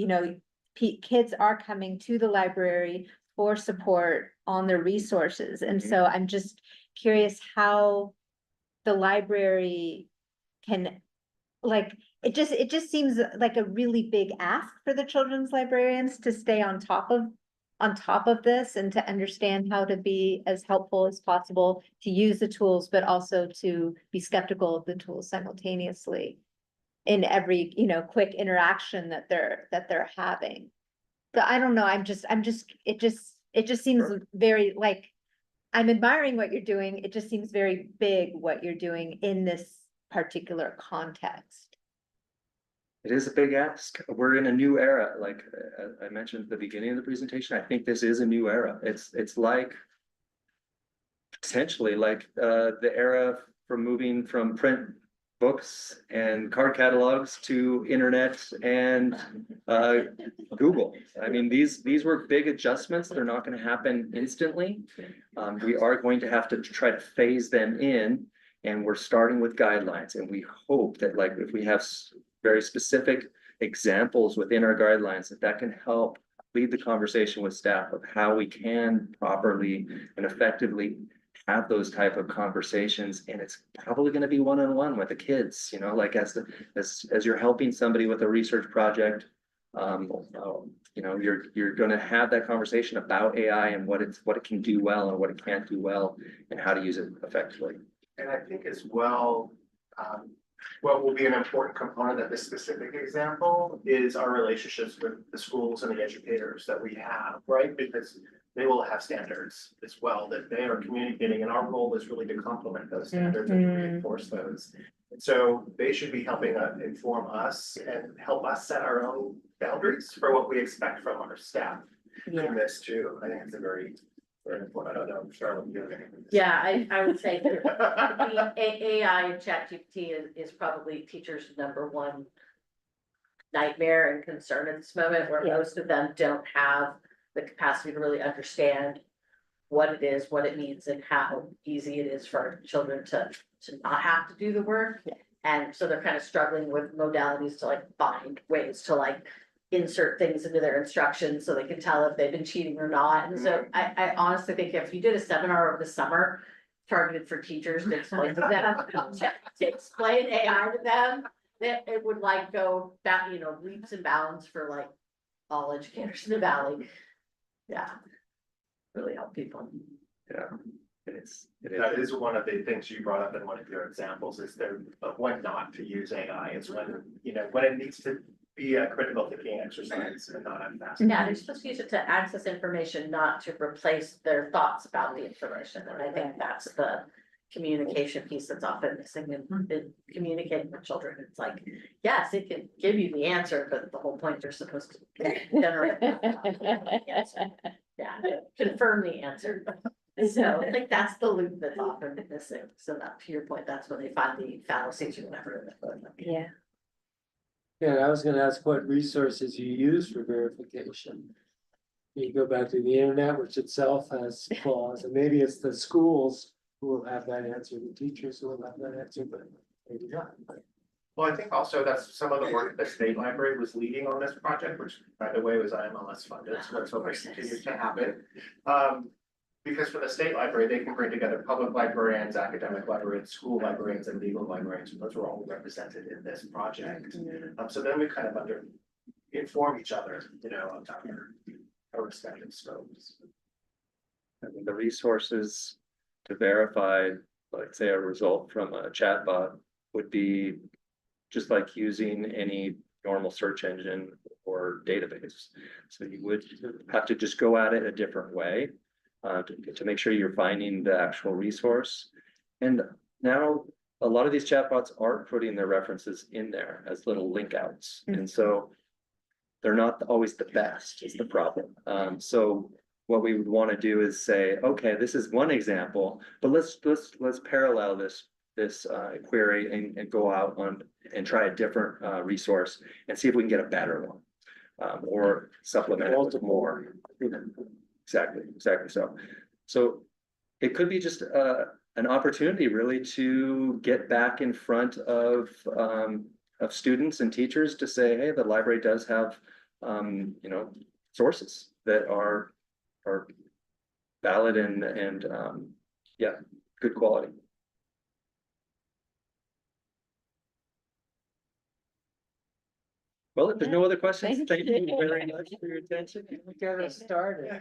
kids are coming to the library for support on their resources. And so I'm just curious how the library can, like, it just seems like a really big ask for the children's librarians to stay on top of this, and to understand how to be as helpful as possible, to use the tools, but also to be skeptical of the tools simultaneously in every, quick interaction that they're having. So I don't know, it just seems very, like, I'm admiring what you're doing. It just seems very big what you're doing in this particular context. It is a big ask. We're in a new era. Like I mentioned at the beginning of the presentation, I think this is a new era. It's like potentially like the era from moving from print books and card catalogs to internet and Google. I mean, these were big adjustments. They're not gonna happen instantly. We are going to have to try to phase them in, and we're starting with guidelines, and we hope that like if we have very specific examples within our guidelines, that can help lead the conversation with staff of how we can properly and effectively have those type of conversations. And it's probably going to be one-on-one with the kids, you know, like as you're helping somebody with a research project, you know, you're going to have that conversation about AI and what it can do well and what it can't do well and how to use it effectively. And I think as well, what will be an important component of this specific example is our relationships with the schools and the educators that we have, right? Because they will have standards as well that they are communicating, and our role is really to complement those standards and reinforce those. And so they should be helping inform us and help us set our own boundaries for what we expect from our staff in this too. I think it's a very important. I don't know, Charlotte, you have anything to say? Yeah, I would say that the AI and ChatGPT is probably teachers' #1 nightmare and concern at this moment, where most of them don't have the capacity to really understand what it is, what it means, and how easy it is for children to not have to do the work. And so they're kind of struggling with modalities to like find ways to like insert things into their instructions so they can tell if they've been cheating or not. And so I honestly think if you did a seminar over the summer targeted for teachers to explain to them, to explain AI to them, that it would like go back, you know, leaps and bounds for like all educators in the valley. Yeah. Really help people. Yeah, it is. That is one of the things you brought up in one of your examples, is there, but when not to use AI, it's when, you know, when it needs to be a critical thinking exercise and not unfast. Yeah, they're supposed to use it to access information, not to replace their thoughts about the information, and I think that's the communication piece that's often missing in communicating with children. It's like, yes, it can give you the answer, but the whole point you're supposed to generate. the answer. Yeah, confirm the answer. So I think that's the loop that's often missing. So that, to your point, that's when they find the fallacies or whatever. Yeah. Yeah, I was gonna ask what resources you use for verification. You go back to the internet, which itself has flaws, and maybe it's the schools who will have that answer, the teachers who will have that answer, but maybe not. Well, I think also that's some of the work the state library was leading on this project, which by the way was IMLS funded, so let's hope it continues to happen. Because for the state library, they can bring together public librarians, academic librarians, school librarians, and legal librarians. Those are all represented in this project. So then we kind of inform each other, you know, on our respective scopes. I mean, the resources to verify, like say a result from a chatbot would be just like using any normal search engine or database. So you would have to just go at it a different way to make sure you're finding the actual resource. And now a lot of these chatbots are putting their references in there as little link outs. And so they're not always the best is the problem. So what we would want to do is say, okay, this is one example, but let's parallel this query and go out on and try a different resource and see if we can get a better one or supplement it with more. Exactly. So it could be just an opportunity really to get back in front of students and teachers to say, hey, the library does have you know, sources that are valid and yeah, good quality. Well, if there's no other questions, thank you very much for your attention. Get us started.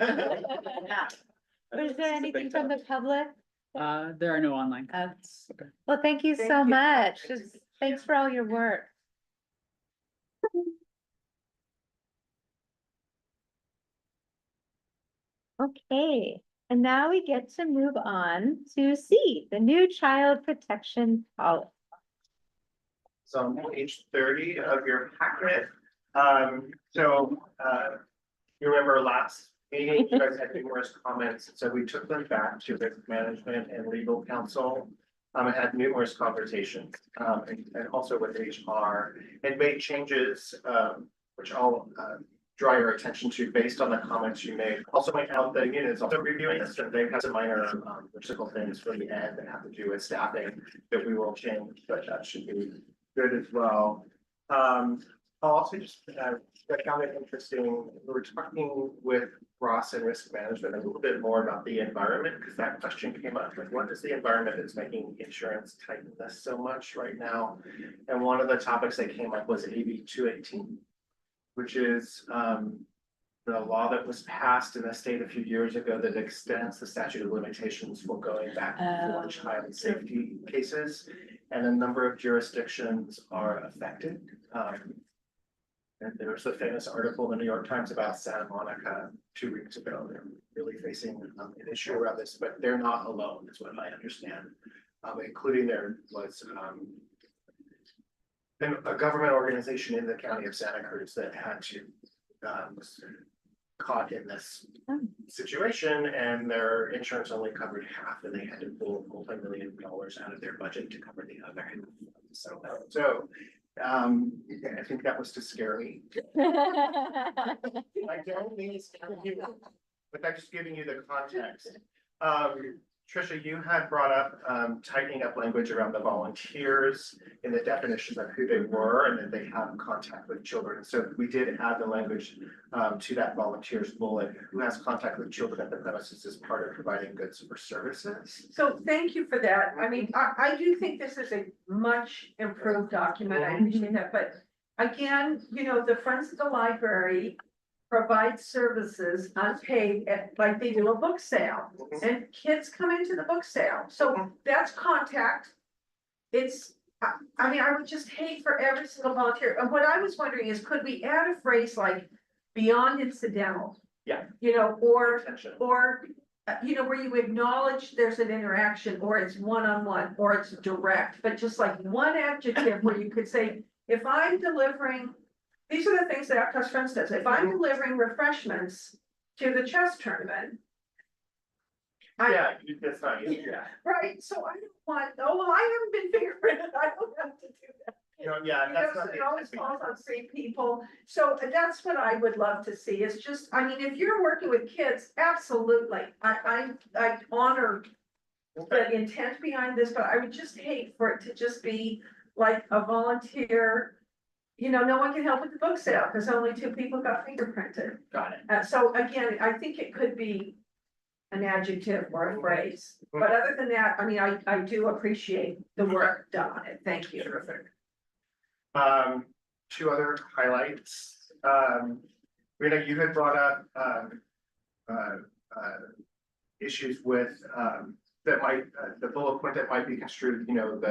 Was there anything from the public? There are no online comments. Okay. Well, thank you so much. Thanks for all your work. Okay, and now we get to move on to C, the new child protection policy. So on page 30 of your packet, you remember last meeting, you guys had numerous comments, so we took them back to risk management and legal counsel. I had numerous conversations, and also with HR, and made changes, which I'll, draw your attention to based on the comments you made. Also point out that Union is also reviewing this, and they have some minor, logistical things for the end that have to do with staffing that we will change, but that should be good as well. I'll also just, I found it interesting, we were talking with Ross and risk management a little bit more about the environment, because that question came up, like what is the environment that's making insurance tighten this so much right now? And one of the topics that came up was AB 218, which is the law that was passed in the state a few years ago that extends the statute of limitations for going back for child safety cases. And a number of jurisdictions are affected. And there was a famous article in the New York Times about Santa Monica 2 weeks ago. They're really facing an issue around this, but they're not alone, is what I understand. Including there was a government organization in the county of Santa Cruz that had to was caught in this situation, and their insurance only covered half, and they had to pull multi-million dollars out of their budget to cover the other. So I think that was to scare me. I don't mean to scare you, but I'm just giving you the context. Trisha, you had brought up tightening up language around the volunteers in the definition of who they were and that they have contact with children. So we did add the language to that volunteers bullet, who has contact with children at the premises as part of providing goods or services. So thank you for that. I mean, I do think this is a much improved document. I appreciate that, but again, you know, the Friends of the Library provide services unpaid like they do a book sale, and kids come into the book sale, so that's contact. It's, I mean, I would just hate for every single volunteer, and what I was wondering is, could we add a phrase like beyond incidental? Yeah. You know, or Attention. you know, where you acknowledge there's an interaction, or it's one-on-one, or it's direct, but just like one adjective where you could say, if I'm delivering. These are the things that Aptos Friends does. If I'm delivering refreshments to the chess tournament. Yeah, that's not you, yeah. Right, so I don't want, oh, well, I haven't been fingerprinted, I don't have to do that. You know, yeah, You know, that's so not it always the falls on three people, so that's what I would love to see, is just, I mean, if you're working with kids, absolutely, I honor the intent behind this, but I would just hate for it to just be like a volunteer. You know, no one can help with the book sale because only 2 people got fingerprinted. Got it. So again, I think it could be an adjective or a phrase, but other than that, I mean, I do appreciate the work done on it. Thank you. Terrific. 2 other highlights. Rena, you had brought up issues with that might the bullet point that might be construed, you know,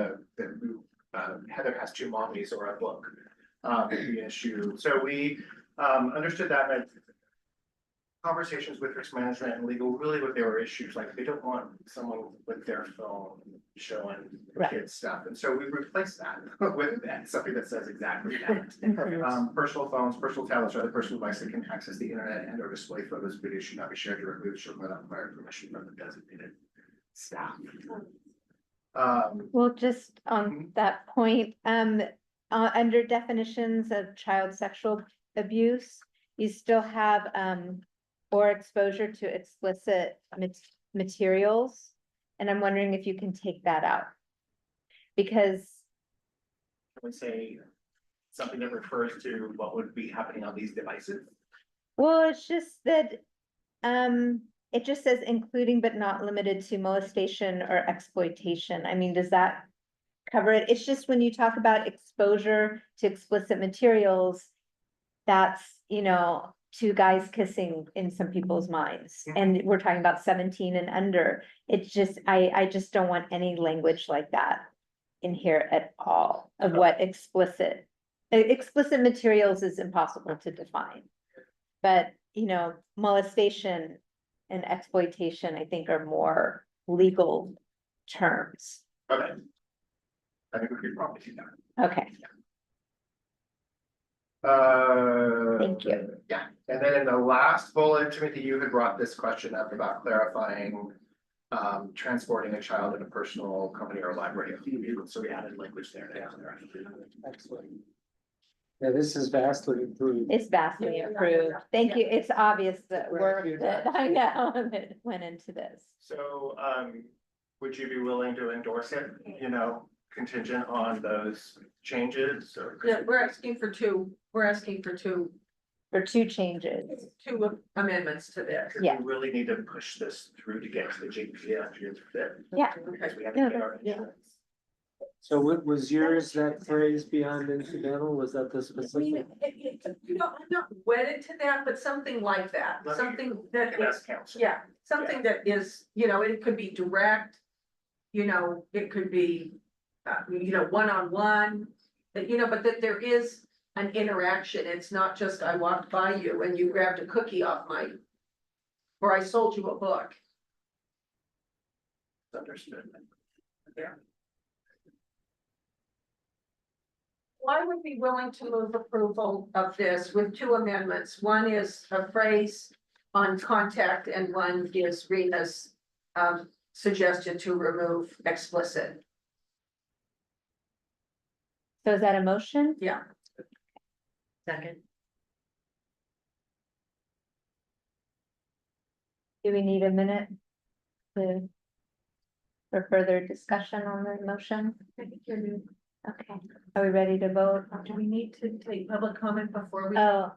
Heather has 2 mommies or a book. The issue. So we understood that and conversations with risk management and legal, really what there were issues, like they don't want someone with their phone showing kids stuff. And so we replaced that with something that says exactly that. Personal phones, personal tablets, or other personal devices that can access the internet and or display photos, videos should not be shared directly with children without prior permission from the designated staff. Well, just on that point, under definitions of child sexual abuse, you still have, or exposure to explicit materials. And I'm wondering if you can take that out. Because. Can we say something that refers to what would be happening on these devices? Well, it's just that, it just says including but not limited to molestation or exploitation. I mean, does that cover it? It's just when you talk about exposure to explicit materials, that's, you know, 2 guys kissing in some people's minds. And we're talking about 17 and under. It's just, I just don't want any language like that in here at all of what explicit materials is impossible to define. But, you know, molestation and exploitation, I think, are more legal terms. Okay. I think we could probably do that. Okay. Thank you. Yeah, and then in the last bullet, Timothy, you had brought this question up about clarifying transporting a child in a personal company or library. So we added language there. Excellent. Yeah, this is vastly improved. It's vastly improved. Thank you. It's obvious that work that I know that went into this. So, would you be willing to endorse it, you know, contingent on those changes or? Yeah, we're asking for two For two changes. amendments to this. Because Yeah. we really need to push this through to get to the JPA on June 5th. Yeah. Because we have No, to get our yeah. insurance. So what was yours, that phrase beyond incidental, was that the I mean, specific? I'm not wedded to that, but something like that, Let me- something that is, That's council. yeah, something that is, it could be direct. It could be, one-on-one, but that there is an interaction. It's not just I walked by you and you grabbed a cookie off or I sold you a book. Understood. Yeah. I would be willing to move approval of this with two amendments. One is a phrase on contact and one is Rena's suggestion to remove explicit. So is that a motion? Yeah. Second. Do we need a minute for further discussion on the motion? Okay, are we ready to vote? Do we need to take public comment before we? Oh,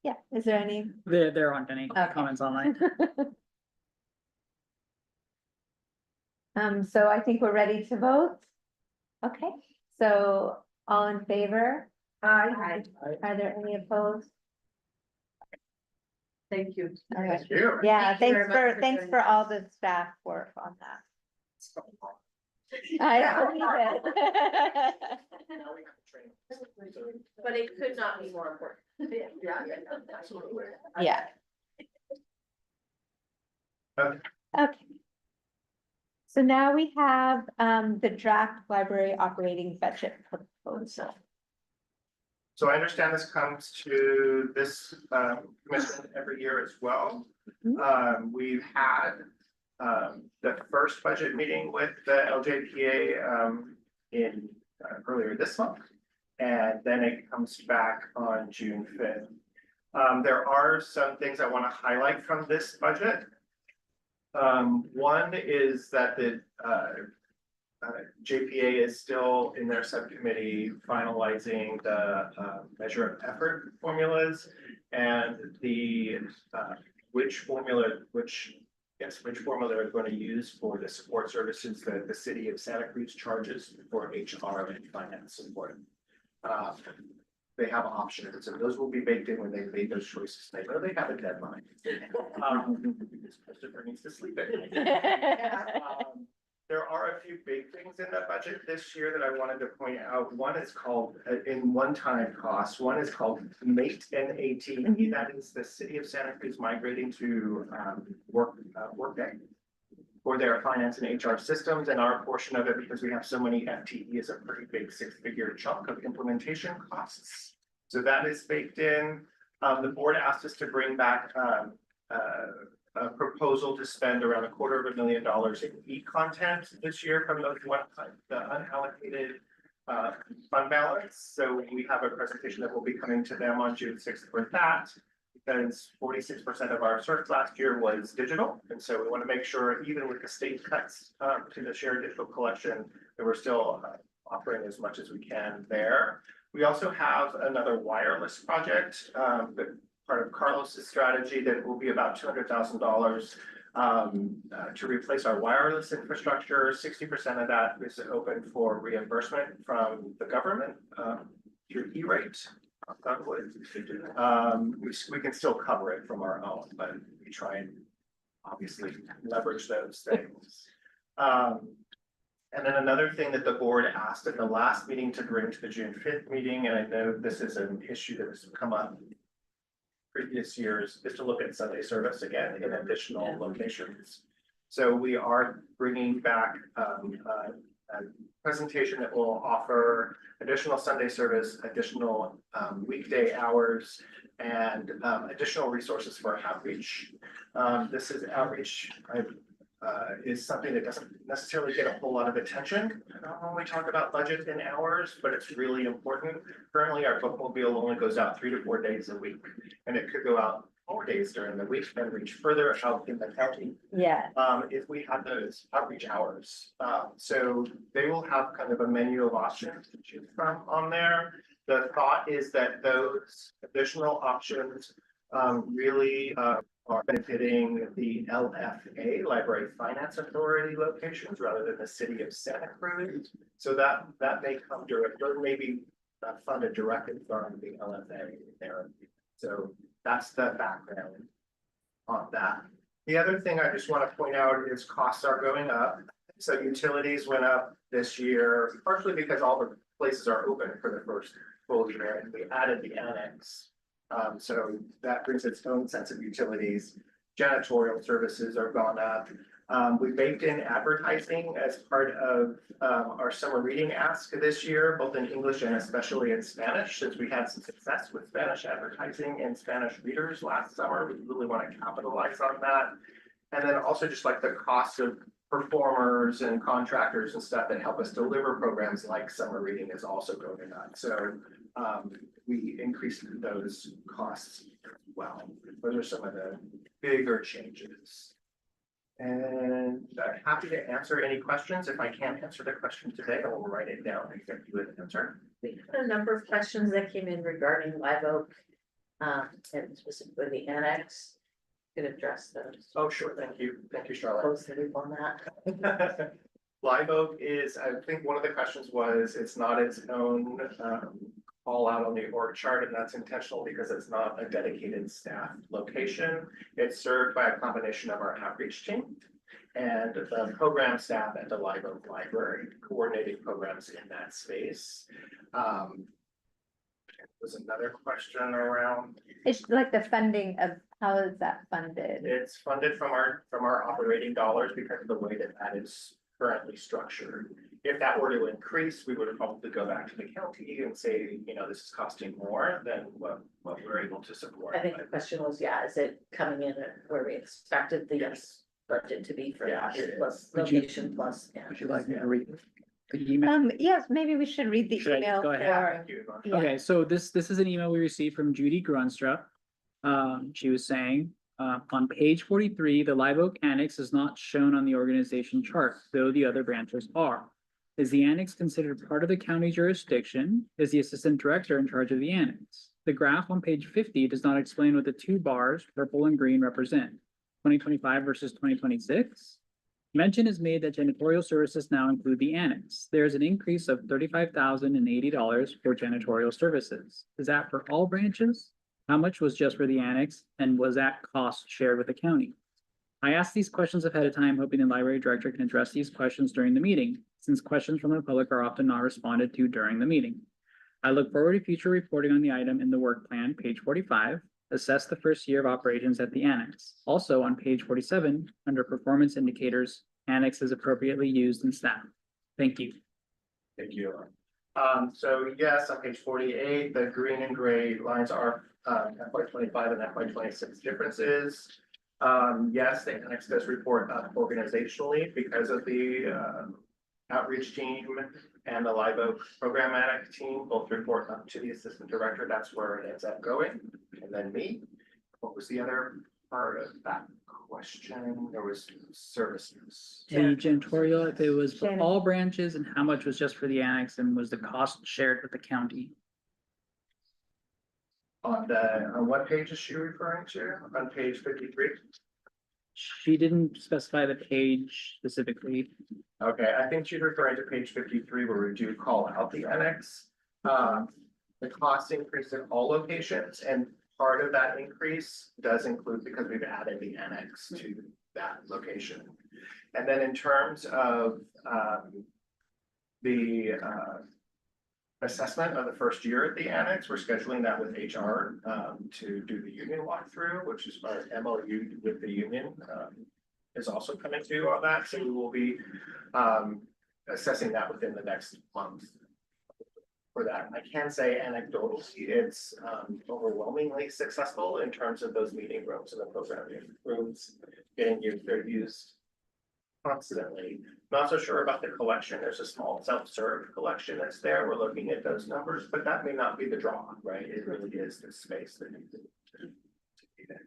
yeah, is there any? There aren't any Okay. comments online. So I think we're ready to vote. Okay, so all in favor? Aye. Are there any opposed? Thank you. All right. Thank you. Yeah, Thank you very much for thanks doing for this. all the staff work on that. I believe it. But it could not be more important. Yeah, absolutely. Yeah. Okay. Okay. So now we have the draft library operating budget proposal. So I understand this comes to this commission every year as well. Mhm. We've had the first budget meeting with the LJPA in earlier this month. And then it comes back on June 5th. There are some things I want to highlight from this budget. One is that the JPA is still in their subcommittee finalizing the measure of effort formulas and the which formula they're going to use for the support services that the city of Santa Cruz charges for HR and finance support. They have options, and those will be baked in when they make those choices. They know they have a deadline. Christopher needs to sleep at night. There are a few big things in the budget this year that I wanted to point out. One is called in one-time costs. One is called MATE NATE. That is the city of Santa Cruz migrating to Workday for their finance and HR systems, and our portion of it, because we have so many FTE, is a pretty big six-figure chunk of implementation costs. So that is baked in. The board asked us to bring back a proposal to spend around $250,000 in e-content this year from the unallocated fund balance. So we have a presentation that will be coming to them on June 6th for that, because 46% of our search last year was digital. And so we want to make sure, even with the state cuts to the shared digital collection, that we're still offering as much as we can there. We also have another wireless project, part of Carlos's strategy, that will be about $200,000 to replace our wireless infrastructure. 60% of that is open for reimbursement from the government through E-rate. We can still cover it from our own, but we try and obviously leverage those things. And then another thing that the board asked at the last meeting to bring to the June 5th meeting, and I know this is an issue that has come up previous years, is to look at Sunday service again in additional locations. So we are bringing back a presentation that will offer additional Sunday service, additional weekday hours, and additional resources for outreach. This is outreach is something that doesn't necessarily get a whole lot of attention when we talk about budget in hours, but it's really important. Currently, our bookmobile only goes out 3 to 4 days a week, and it could go out 4 days during the week and reach further out in the county. Yeah, If we have those outreach hours. So they will have kind of a menu of options to choose from on there. The thought is that those additional options really are benefiting the LFA, Library Finance Authority locations, rather than the city of Santa Cruz. So that may come direct, or maybe funded directly from the LFA there. So that's the background on that. The other thing I just want to point out is costs are going up. So utilities went up this year, partially because all the places are open for the first full year, and we added the annex. So that brings its own sense of utilities. Janitorial services are gone up. We baked in advertising as part of our summer reading ask this year, both in English and especially in Spanish, since we had some success with Spanish advertising and Spanish readers last summer. We really want to capitalize on that. And then also just like the cost of performers and contractors and stuff that help us deliver programs like summer reading is also going up. So we increased those costs as well. Those are some of the bigger changes. And I'm happy to answer any questions. If I can't answer the question today, I will write it down and get you an answer. We had a number of questions that came in regarding Live Oak, and specifically the annex. Could address those. Oh, sure. Thank you. Thank you, Charlotte. Posted on that. Live Oak is, I think one of the questions was, it's not its own call out on the org chart, and that's intentional because it's not a dedicated staff location. It's served by a combination of our outreach team and the program staff at the Live Oak Library, coordinating programs in that space. Was another question around. it's like the funding of, how is that funded? It's funded from our operating dollars because of the way that that is currently structured. If that were to increase, we would probably go back to the county and say, you know, this is costing more than what we're able to support. I think the question was, yeah, is it coming in at where we expected the budget to be for Yeah, that, it plus Would you- location plus, yeah. Would you like me to read the email? Yes, maybe we should read the Should I just email go ahead? Thank you. Yeah. Okay, so this is an email we received from Judy Grunstra. She was saying, on page 43, the Live Oak Annex is not shown on the organization chart, though the other branches are. Is the annex considered part of the county jurisdiction? Is the assistant director in charge of the annex? The graph on page 50 does not explain what the two bars, purple and green, represent. 2025 versus 2026. Mention is made that janitorial services now include the annex. There is an increase of $35,080 for janitorial services. Is that for all branches? How much was just for the annex, and was that cost shared with the county? I asked these questions ahead of time, hoping the library director can address these questions during the meeting, since questions from the public are often not responded to during the meeting. I look forward to future reporting on the item in the work plan, page 45. Assess the first year of operations at the annex. Also on page 47, under performance indicators, annex is appropriately used in staff. Thank you. Thank you. So yes, on page 48, the green and gray lines are FY25 and FY26 differences. Yes, the annex does report up organizationally because of the outreach team and the Live Oak programmatic team both report up to the assistant director. That's where it ends up going. And then me. What was the other part of that question? There was services. The janitorial, if it was for Jan- all branches, and how much was just for the annex, and was the cost shared with the county? On what page is she referring to? On page 53? She didn't specify the page specifically. Okay, I think she's referring to page 53 where we do call out the annex. The cost increase in all locations, and part of that increase does include because we've added the annex to that location. And then in terms of the assessment of the first year at the annex, we're scheduling that with HR to do the union walkthrough, which is our MOU with the union is also coming due on that. So we will be assessing that within the next month for that. I can say anecdotally, it's overwhelmingly successful in terms of those meeting rooms and the programming rooms getting used. They're used constantly. Not so sure about the collection. There's a small self-serve collection that's there. We're looking at those numbers, but that may not be the draw, right? It really is the space that needs to be there.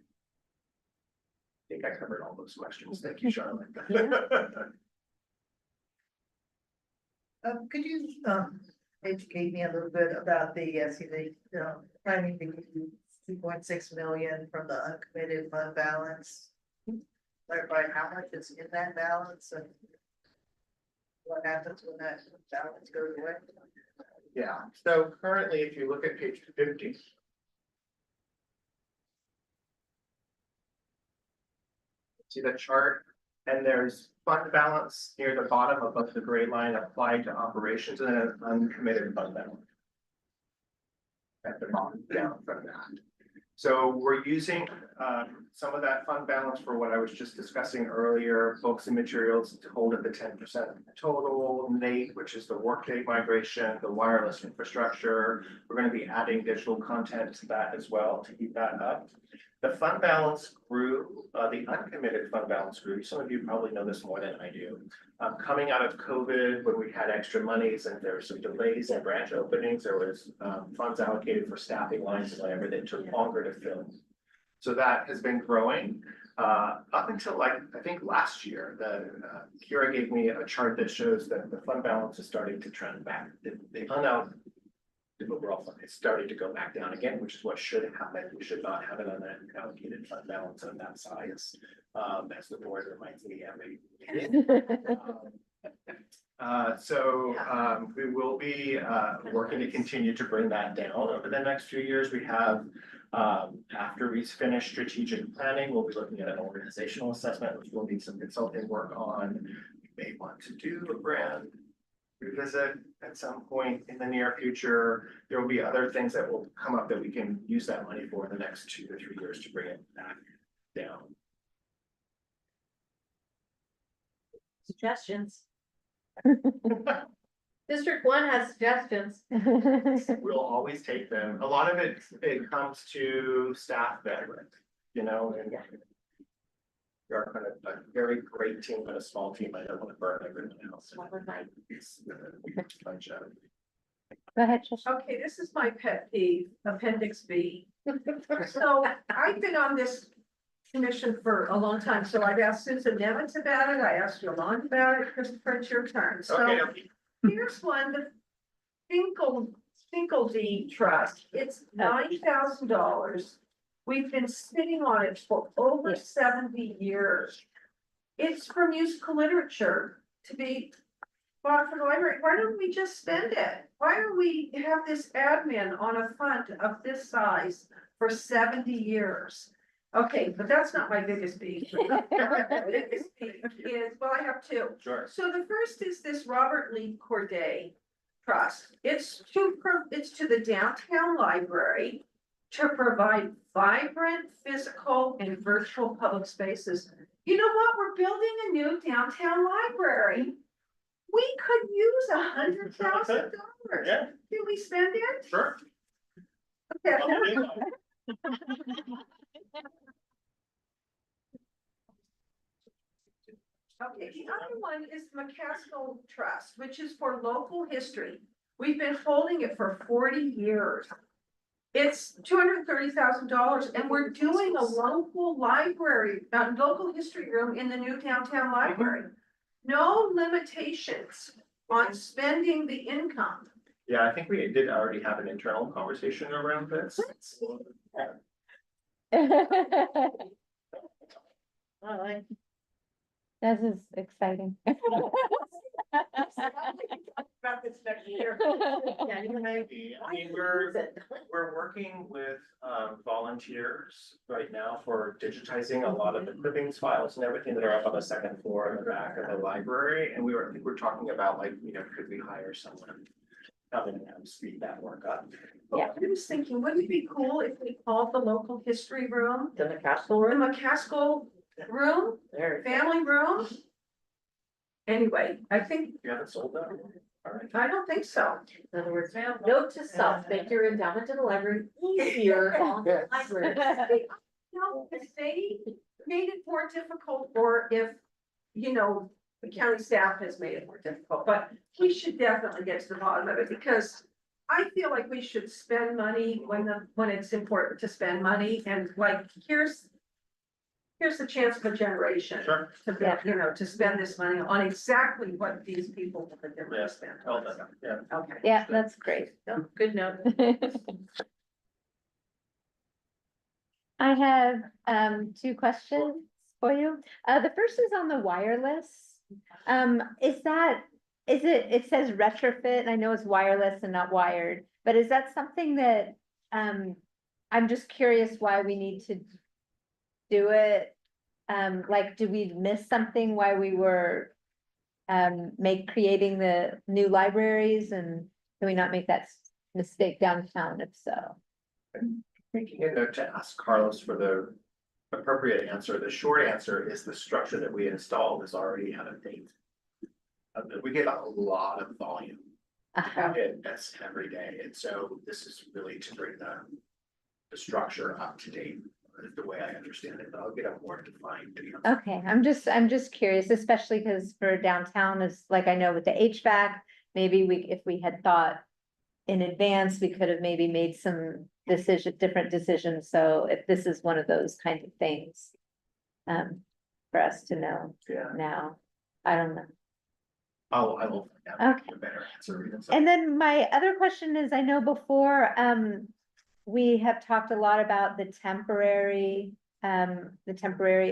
I think I covered all those questions. Thank you, Charlotte. Could you, educate me a little bit about the, planning to use 2.6 million from the uncommitted fund balance? Clarify how much is in that balance and what happens when that balance goes away? Yeah, so currently, if you look at page 50. See the chart, and there's fund balance near the bottom above the gray line applied to operations and an uncommitted fund balance. At the bottom down from that. So we're using some of that fund balance for what I was just discussing earlier, books and materials to hold at the 10% total, NATE, which is the Workday migration, the wireless infrastructure. We're going to be adding digital content to that as well to keep that up. The fund balance grew, the uncommitted fund balance grew. Some of you probably know this more than I do. Coming out of COVID, when we had extra monies and there were some delays in branch openings, there was funds allocated for staffing lines and whatever that took longer to fill. So that has been growing up until I think last year. The Kira gave me a chart that shows that the fund balance is starting to trend back. The overall fund is starting to go back down again, which is what should happen. We should not have an unallocated fund balance on that size, as the board reminds me every year. We will be working to continue to bring that down over the next few years. We have, after we finish strategic planning, we'll be looking at an organizational assessment, which we'll need some consulting work on. We may want to do a brand revisit at some point in the near future. There will be other things that will come up that we can use that money for in the next 2 to 3 years to bring it back down. Suggestions. District 1 has suggestions. We'll always take them. A lot of it comes to staff bandwidth, and we are kind of a very great team, but a small team. I don't want to burn everyone else. Go ahead, Tricia. Okay, this is my pet peeve, Appendix B. So I've been on this commission for a long time, so I've asked Susan Nemitz about it, I asked Yolanda about it, Christopher, it's your turn. So Okay. here's one, the Finkeldeed Trust, it's $9,000. We've been sitting on it for over 70 years. It's for musical literature to be bought for the library. Why don't we just spend it? Why do we have this admin on a fund of this size for 70 years? Okay, but that's not my biggest beef. My biggest beef is, well, I have two. Sure. So the first is this Robert Lee Corday Trust. It's to the downtown library to provide vibrant physical and virtual public spaces. You know what? We're building a new downtown library. We could use $100,000. Yeah. Can we spend it? Sure. Okay. Okay, the other one is McCaskill Trust, which is for local history. We've been holding it for 40 years. It's $230,000 and we're doing a local library, local history room in the new downtown library. No limitations on spending the income. Yeah, I think we did already have an internal conversation around this. This is exciting. About this next year. Yeah, maybe. I mean, we're working with volunteers right now for digitizing a lot of the clippings files and everything that are up on the second floor in the back of the library. And I think we're talking about could we hire someone to come in and speed that work up? Yeah, I was thinking, wouldn't it be cool if we called the local history room, The McCaskill room? the McCaskill room, There. family room? Anyway, I think, You haven't sold that? All right. I don't think so. In other words, note to self, make your endowment to the library easier on the library. No, if they made it more difficult, or if, the county staff has made it more difficult, but we should definitely get to the bottom of it, because I feel like we should spend money when it's important to spend money, and like, here's the chance of a generation. Sure. To be, you know, to spend this money on exactly what these people want to Yeah. spend. Well done. Yeah. Okay. Yeah, that's great. Good note. I have two questions for you. The first is on the wireless. It says retrofit, and I know it's wireless and not wired, but is that something that, I'm just curious why we need to do it? Like, did we miss something while we were creating the new libraries, and can we not make that mistake downtown if so? Making a note to ask Carlos for the appropriate answer. The short answer is the structure that we installed is already out of date. We get a lot of volume in this every day, and so this is really to bring the structure up to date, is the way I understand it, but I'll get a more defined answer. Okay, I'm just curious, especially because for downtown is like, I know with the HVAC, maybe if we had thought in advance, we could have maybe made some different decisions. So if this is one of those kind of things, for us to know Yeah, now, I don't know. I will find out Okay. a better answer. And then my other question is, I know before, we have talked a lot about the temporary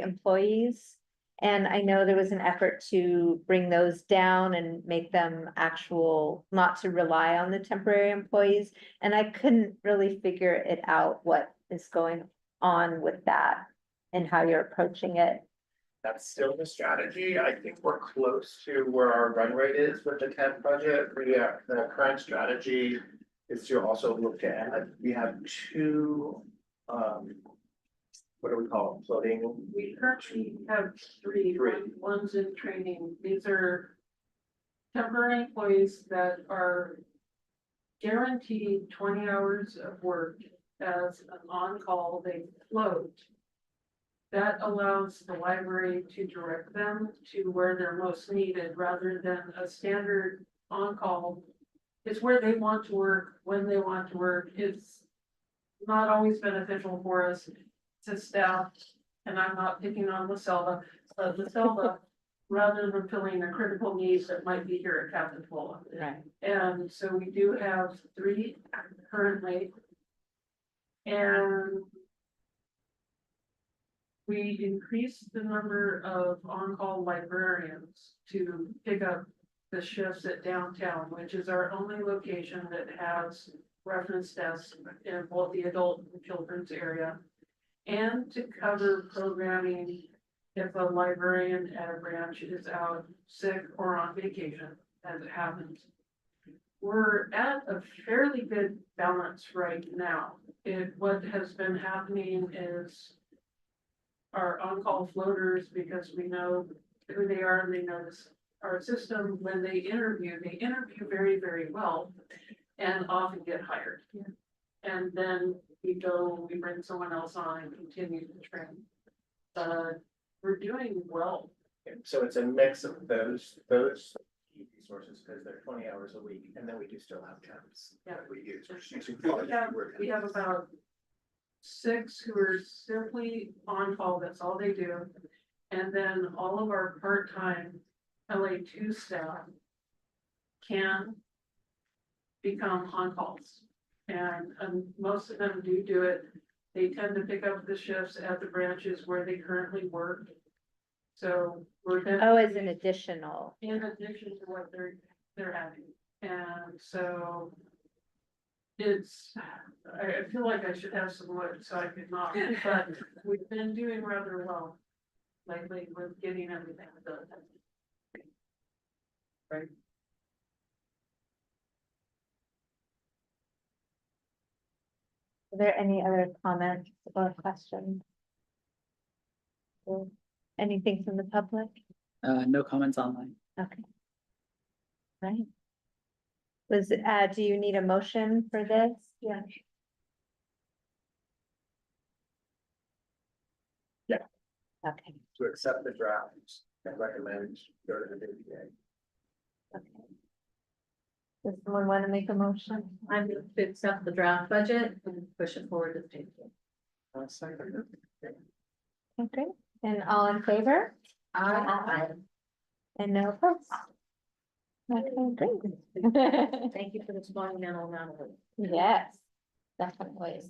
employees. And I know there was an effort to bring those down and make them not to rely on the temporary employees. And I couldn't really figure it out what is going on with that and how you're approaching it. That's still the strategy. I think we're close to where our run rate is with the temp budget. The current strategy is to also look at, we have two, what do we call them, floating? We currently have three, one's in training. These are temporary employees that are guaranteed 20 hours of work as an on-call. They float. That allows the library to direct them to where they're most needed rather than a standard on-call. It's where they want to work, when they want to work. It's not always beneficial for us to staff, and I'm not picking on LaSelva, but LaSelva, rather than filling a critical need that might be here at Capitola. Right. And so we do have 3 currently. And we increased the number of on-call librarians to pick up the shifts at downtown, which is our only location that has reference desks in both the adult and children's area. And to cover programming if a librarian at a branch is out sick or on vacation, as it happens. We're at a fairly good balance right now. What has been happening is our on-call floaters, because we know who they are and they know our system, when they interview very, very well and often get hired. And then we bring someone else on and continue to train. We're doing well. So it's a mix of those resources, because they're 20 hours a week, and then we do still have temps that we use. We have about 6 who are simply on call, that's all they do. And then all of our part-time LA2 staff can become on calls. And most of them do it. They tend to pick up the shifts at the branches where they currently work. So we're. As an additional. In addition to what they're having. And so I feel like I should have some wood, so I could not, but we've been doing rather well lately with getting everything done. Right. Are there any other comments or questions? Or anything from the public? No comments online. Okay. Right. Do you need a motion for this? Yeah. Okay. To accept the draft I recommend go to the DDA. Does someone want to make a motion? I'm going to accept the draft budget and push it forward to state. Okay, and all in favor? Aye. And no opposed? Okay, great. Thank you for this monumental amount of work. Yes, definitely.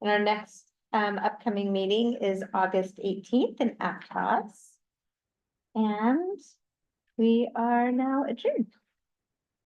And our next upcoming meeting is August 18th in Aptos. And we are now adjourned.